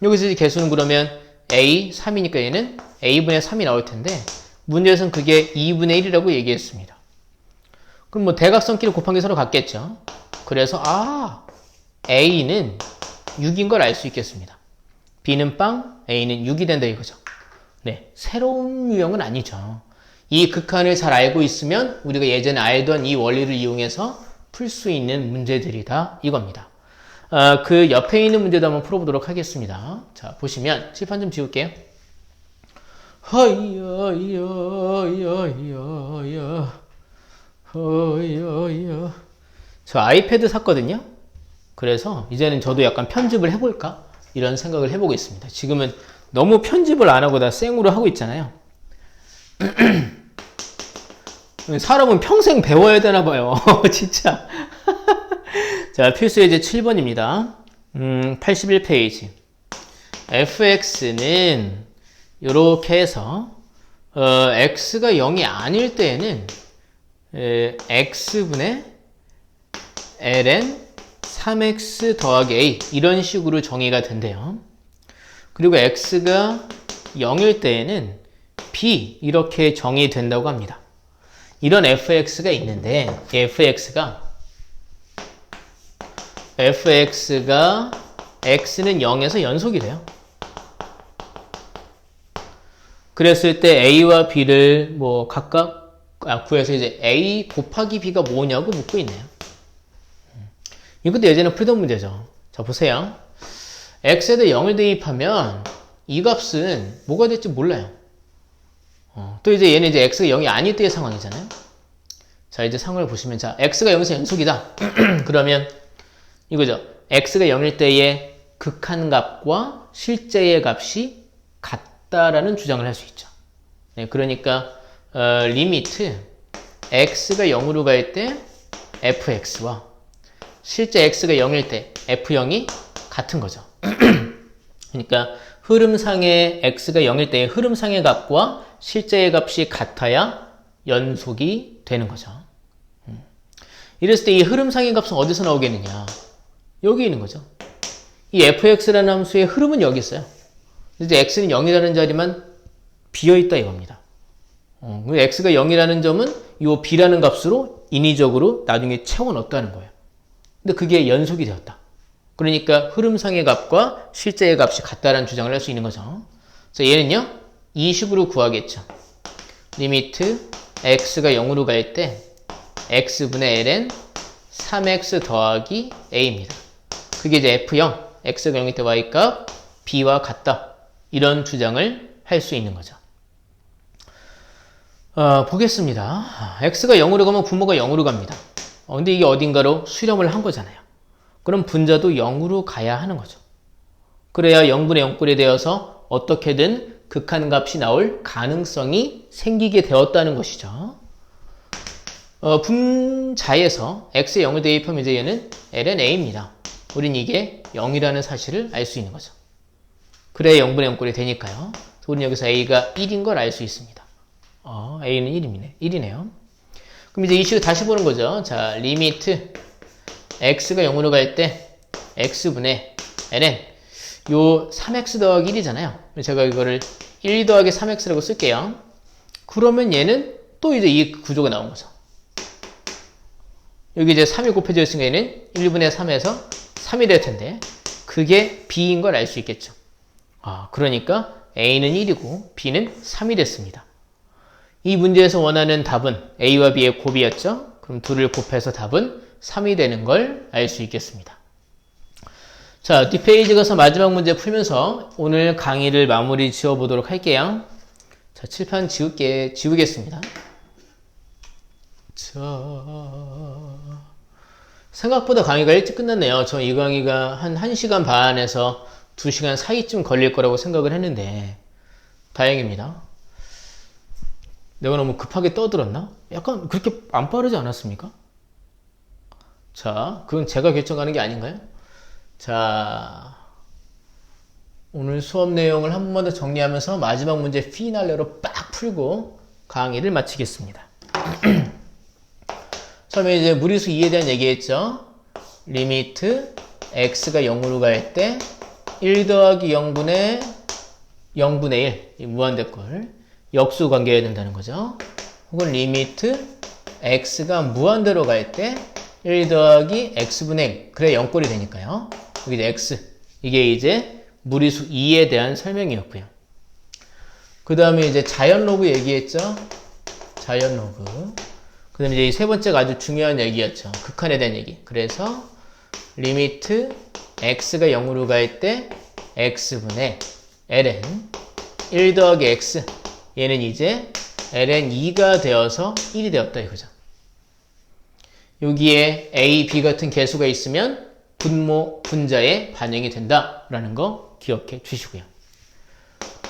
여기서 이제 개수는 그러면 a 3이니까 얘는 a분의 3이 나올 텐데 문제에서는 그게 2분의 1이라고 얘기했습니다. 그럼 뭐 대각선끼리 곱한 게 서로 같겠죠. 그래서 a는 6인 걸 알 수 있겠습니다. b는 빵, a는 6이 된다 이거죠. 네, 새로운 유형은 아니죠. 이 극한을 잘 알고 있으면 우리가 예전에 알던 이 원리를 이용해서 풀 수 있는 문제들이다 이겁니다. 그 옆에 있는 문제도 한번 풀어보도록 하겠습니다. 자, 보시면 칠판 좀 지울게요. 저 아이패드 샀거든요. 그래서 이제는 저도 약간 편집을 해볼까? 이런 생각을 해보고 있습니다. 지금은 너무 편집을 안 하고 다 생으로 하고 있잖아요. 사람은 평생 배워야 되나 봐요. 진짜. 자, 필수 예제 7번입니다. 81페이지. fx는 이렇게 해서 x가 0이 아닐 때에는 x분의 ln 3x 더하기 a 이런 식으로 정의가 된대요. 그리고 x가 0일 때에는 b 이렇게 정의된다고 합니다. 이런 fx가 있는데 fx가 x는 0에서 연속이 돼요. 그랬을 때 A와 B를 뭐 각각 구해서 이제 A 곱하기 B가 뭐냐고 묻고 있네요. 이것도 예전에 풀던 문제죠. 자, 보세요. X에다 0을 대입하면 이 값은 뭐가 될지 몰라요. 또 이제 얘는 이제 X가 0이 아닐 때의 상황이잖아요. 자, 이제 상황을 보시면, 자, X가 0에서 연속이다. 그러면 이거죠. X가 0일 때의 극한값과 실제의 값이 같다라는 주장을 할 수 있죠. 네, 그러니까 리미트 X가 0으로 갈 때 fx와 실제 X가 0일 때 f0이 같은 거죠. 그러니까 흐름상의 X가 0일 때의 흐름상의 값과 실제의 값이 같아야 연속이 되는 거죠. 이랬을 때 이 흐름상의 값은 어디서 나오겠느냐? 여기 있는 거죠. 이 fx라는 함수의 흐름은 여기 있어요. 이제 x는 0이라는 자리만 비어있다 이겁니다. x가 0이라는 점은 이 b라는 값으로 인위적으로 나중에 채워 넣었다는 거예요. 근데 그게 연속이 되었다. 그러니까 흐름상의 값과 실제의 값이 같다라는 주장을 할 수 있는 거죠. 그래서 얘는요, 이 식으로 구하겠죠. 리미트 x가 0으로 갈 때 x분의 ln 3x 더하기 a입니다. 그게 이제 f0, x가 0일 때 y값 b와 같다. 이런 주장을 할 수 있는 거죠. 보겠습니다. x가 0으로 가면 분모가 0으로 갑니다. 근데 이게 어딘가로 수렴을 한 거잖아요. 그럼 분자도 0으로 가야 하는 거죠. 그래야 0분의 0꼴이 되어서 어떻게든 극한값이 나올 가능성이 생기게 되었다는 것이죠. 분자에서 x에 0을 대입하면 이제 얘는 ln a입니다. 우린 이게 0이라는 사실을 알 수 있는 거죠. 그래야 0분의 0꼴이 되니까요. 우린 여기서 a가 1인 걸 알 수 있습니다. a는 1이네요. 그럼 이제 이 식을 다시 보는 거죠. 자, 리미트 x가 0으로 갈 때 x분의 ln 요 3x 더하기 1이잖아요. 제가 이거를 1 더하기 3x라고 쓸게요. 그러면 얘는 또 이제 이 구조가 나온 거죠. 여기 이제 3이 곱해져 있으니까 얘는 1분의 3에서 3이 될 텐데 그게 b인 걸 알 수 있겠죠. 그러니까 a는 1이고 b는 3이 됐습니다. 이 문제에서 원하는 답은 a와 b의 곱이었죠. 그럼 둘을 곱해서 답은 3이 되는 걸 알 수 있겠습니다. 자, 뒷페이지 가서 마지막 문제 풀면서 오늘 강의를 마무리 지어보도록 할게요. 자, 칠판 지우겠습니다. 자, 생각보다 강의가 일찍 끝났네요. 저 이 강의가 한 1시간 반에서 2시간 사이쯤 걸릴 거라고 생각을 했는데 다행입니다. 내가 너무 급하게 떠들었나? 약간 그렇게 안 빠르지 않았습니까? 자, 그건 제가 결정하는 게 아닌가요? 자, 오늘 수업 내용을 한 번만 더 정리하면서 마지막 문제 피날레로 빡 풀고 강의를 마치겠습니다. 처음에 이제 무리수 2에 대한 얘기했죠. 리미트 x가 0으로 갈 때 1 더하기 0분의 1 이 무한대꼴 역수 관계해야 된다는 거죠. 혹은 리미트 x가 무한대로 갈 때 1 더하기 x분의 1 그래 0꼴이 되니까요. 여기 이제 x 이게 이제 무리수 2에 대한 설명이었고요. 그 다음에 이제 자연 로그 얘기했죠. 자연 로그. 그 다음에 이제 이 세 번째가 아주 중요한 얘기였죠. 극한에 대한 얘기. 그래서 리미트 x가 0으로 갈 때 x분의 ln 1 더하기 x 얘는 이제 ln 2가 되어서 1이 되었다 이거죠. 여기에 a, b 같은 개수가 있으면 분자에 반영이 된다라는 거 기억해 주시고요.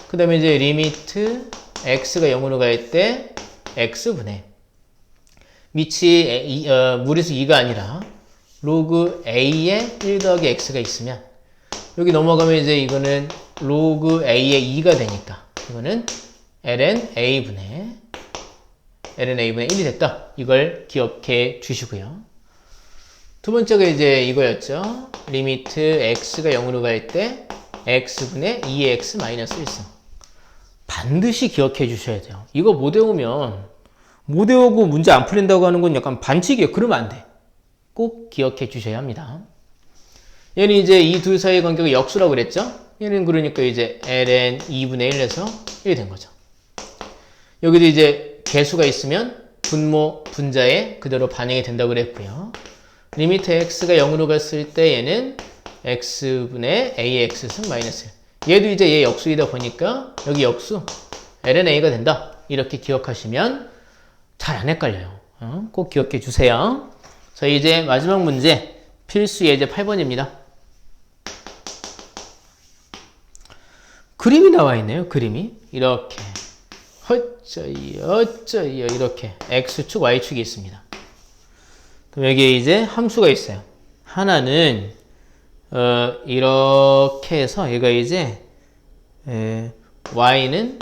그 다음에 이제 리미트 x가 0으로 갈 때 x분의 밑이 무리수 2가 아니라 로그 a에 1 더하기 x가 있으면 여기 넘어가면 이제 이거는 로그 a에 2가 되니까 이거는 ln a분의 1이 됐다. 이걸 기억해 주시고요. 두 번째가 이제 이거였죠. 리미트 x가 0으로 갈 때 x분의 2x 마이너스 1승. 반드시 기억해 주셔야 돼요. 이거 못 외우면 못 외우고 문제 안 풀린다고 하는 건 약간 반칙이에요. 그러면 안 돼. 꼭 기억해 주셔야 합니다. 얘는 이제 이 둘 사이의 관계가 역수라고 그랬죠. 얘는 그러니까 이제 ln 2분의 1에서 1이 된 거죠. 여기도 이제 개수가 있으면 분모, 분자에 그대로 반영이 된다고 그랬고요. 리미트 x가 0으로 갔을 때 얘는 x분의 ax승 마이너스 1. 얘도 이제 얘 역수이다 보니까 여기 역수 ln a가 된다. 이렇게 기억하시면 잘 안 헷갈려요. 꼭 기억해 주세요. 자, 이제 마지막 문제 필수 예제 8번입니다. 그림이 나와 있네요. 그림이 이렇게 어쩌이요 이렇게 x축 y축이 있습니다. 그럼 여기에 이제 함수가 있어요. 하나는 이렇게 해서 얘가 이제 y는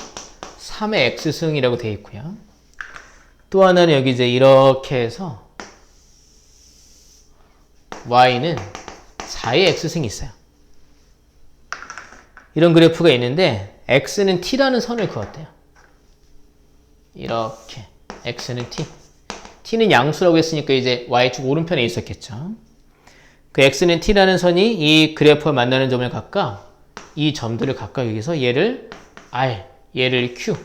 3의 x승이라고 되어 있고요. 또 하나는 여기 이제 이렇게 해서 y는 4의 x승이 있어요. 이런 그래프가 있는데 x는 t라는 선을 그었대요. 이렇게 x는 t. t는 양수라고 했으니까 이제 y축 오른편에 있었겠죠. 그 x는 t라는 선이 이 그래프와 만나는 점을 각각 이 점들을 각각 여기서 얘를 r, 얘를 q.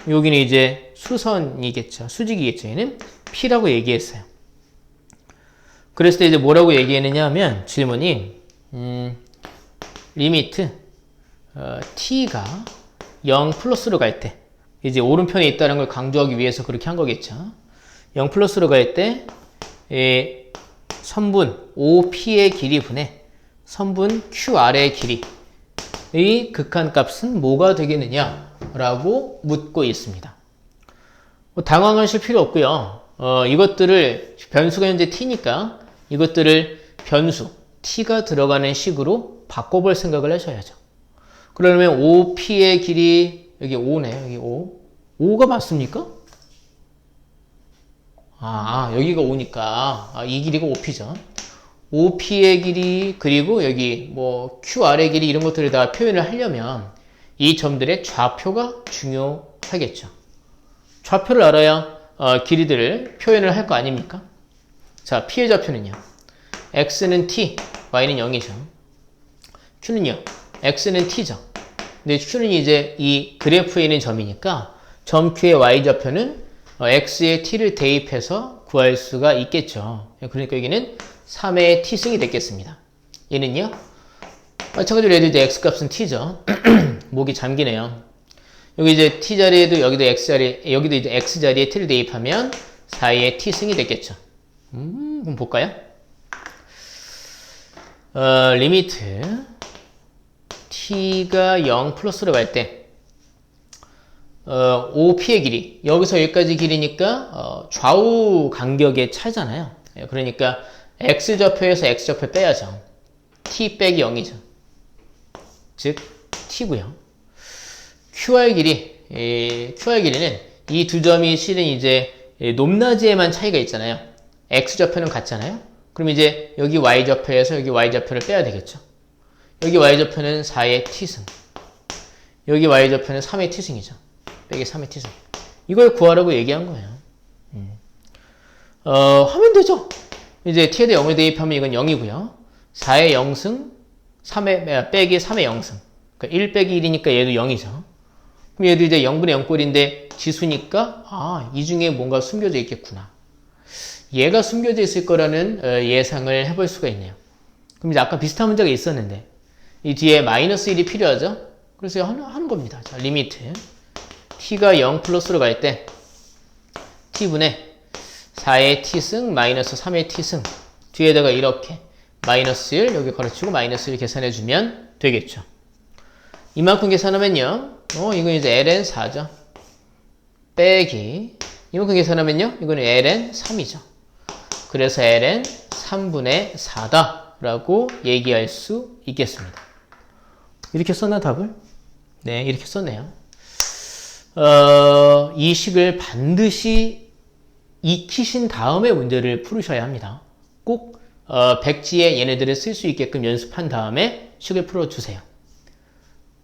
여기는 이제 수선이겠죠. 수직이겠죠. 얘는 p라고 얘기했어요. 그랬을 때 이제 뭐라고 얘기했느냐 하면 질문이 리미트 t가 0 플러스로 갈 때 이제 오른편에 있다는 걸 강조하기 위해서 그렇게 한 거겠죠. 0 플러스로 갈 때 선분 OP의 길이 분의 선분 QR의 길이의 극한값은 뭐가 되겠느냐 라고 묻고 있습니다. 당황하실 필요 없고요. 이것들을 변수가 현재 t니까 이것들을 변수 t가 들어가는 식으로 바꿔볼 생각을 하셔야죠. 그러면 OP의 길이 여기 5네요. 여기 5. 5가 맞습니까? 여기가 5니까 이 길이가 5p죠. OP의 길이 그리고 여기 뭐 QR의 길이 이런 것들을 다 표현을 하려면 이 점들의 좌표가 중요하겠죠. 좌표를 알아야 길이들을 표현을 할 거 아닙니까? 자, P의 좌표는요. X는 T, Y는 0이죠. Q는요. X는 T죠. 근데 Q는 이제 이 그래프에 있는 점이니까 점 Q의 Y좌표는 X의 T를 대입해서 구할 수가 있겠죠. 그러니까 여기는 3의 T승이 됐겠습니다. 얘는요. 마찬가지로 얘도 이제 X값은 T죠. 목이 잠기네요. 여기 이제 T 자리에도 여기도 X 자리, 여기도 이제 X 자리에 T를 대입하면 4의 T승이 됐겠죠. 그럼 볼까요? 리미트 T가 0 플러스로 갈 때, OP의 길이, 여기서 여기까지 길이니까, 좌우 간격의 차잖아요. 그러니까, X좌표에서 X좌표 빼야죠. T 빼기 0이죠. 즉, T고요. QR 길이는 이 두 점이 실은 이제 높낮이에만 차이가 있잖아요. X좌표는 같잖아요. 그럼 이제 여기 Y좌표에서 여기 Y좌표를 빼야 되겠죠. 여기 Y좌표는 4의 T승. 여기 Y좌표는 3의 T승이죠. 빼기 3의 T승. 이걸 구하라고 얘기한 거예요. 하면 되죠. 이제 T에다 0을 대입하면 이건 0이고요. 4의 0승, 빼기 3의 0승. 그러니까 1 빼기 1이니까 얘도 0이죠. 그럼 얘도 이제 0분의 0꼴인데 지수니까, 이 중에 뭔가 숨겨져 있겠구나. 얘가 숨겨져 있을 거라는 예상을 해볼 수가 있네요. 그럼 이제 아까 비슷한 문제가 있었는데, 이 뒤에 마이너스 1이 필요하죠? 그래서 하는 겁니다. 자, 리미트. t가 0 플러스로 갈 때, t분의 4의 t승 마이너스 3의 t승. 뒤에다가 이렇게 마이너스 1, 여기 걸어치고 마이너스 1 계산해주면 되겠죠. 이만큼 계산하면요. 이건 이제 ln 4죠. 빼기. 이만큼 계산하면요. 이거는 ln 3이죠. 그래서 ln 3분의 4다. 라고 얘기할 수 있겠습니다. 이렇게 썼나, 답을? 네, 이렇게 썼네요. 이 식을 반드시 익히신 다음에 문제를 풀으셔야 합니다. 꼭 백지에 얘네들을 쓸 수 있게끔 연습한 다음에 식을 풀어주세요.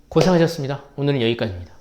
고생하셨습니다. 오늘은 여기까지입니다.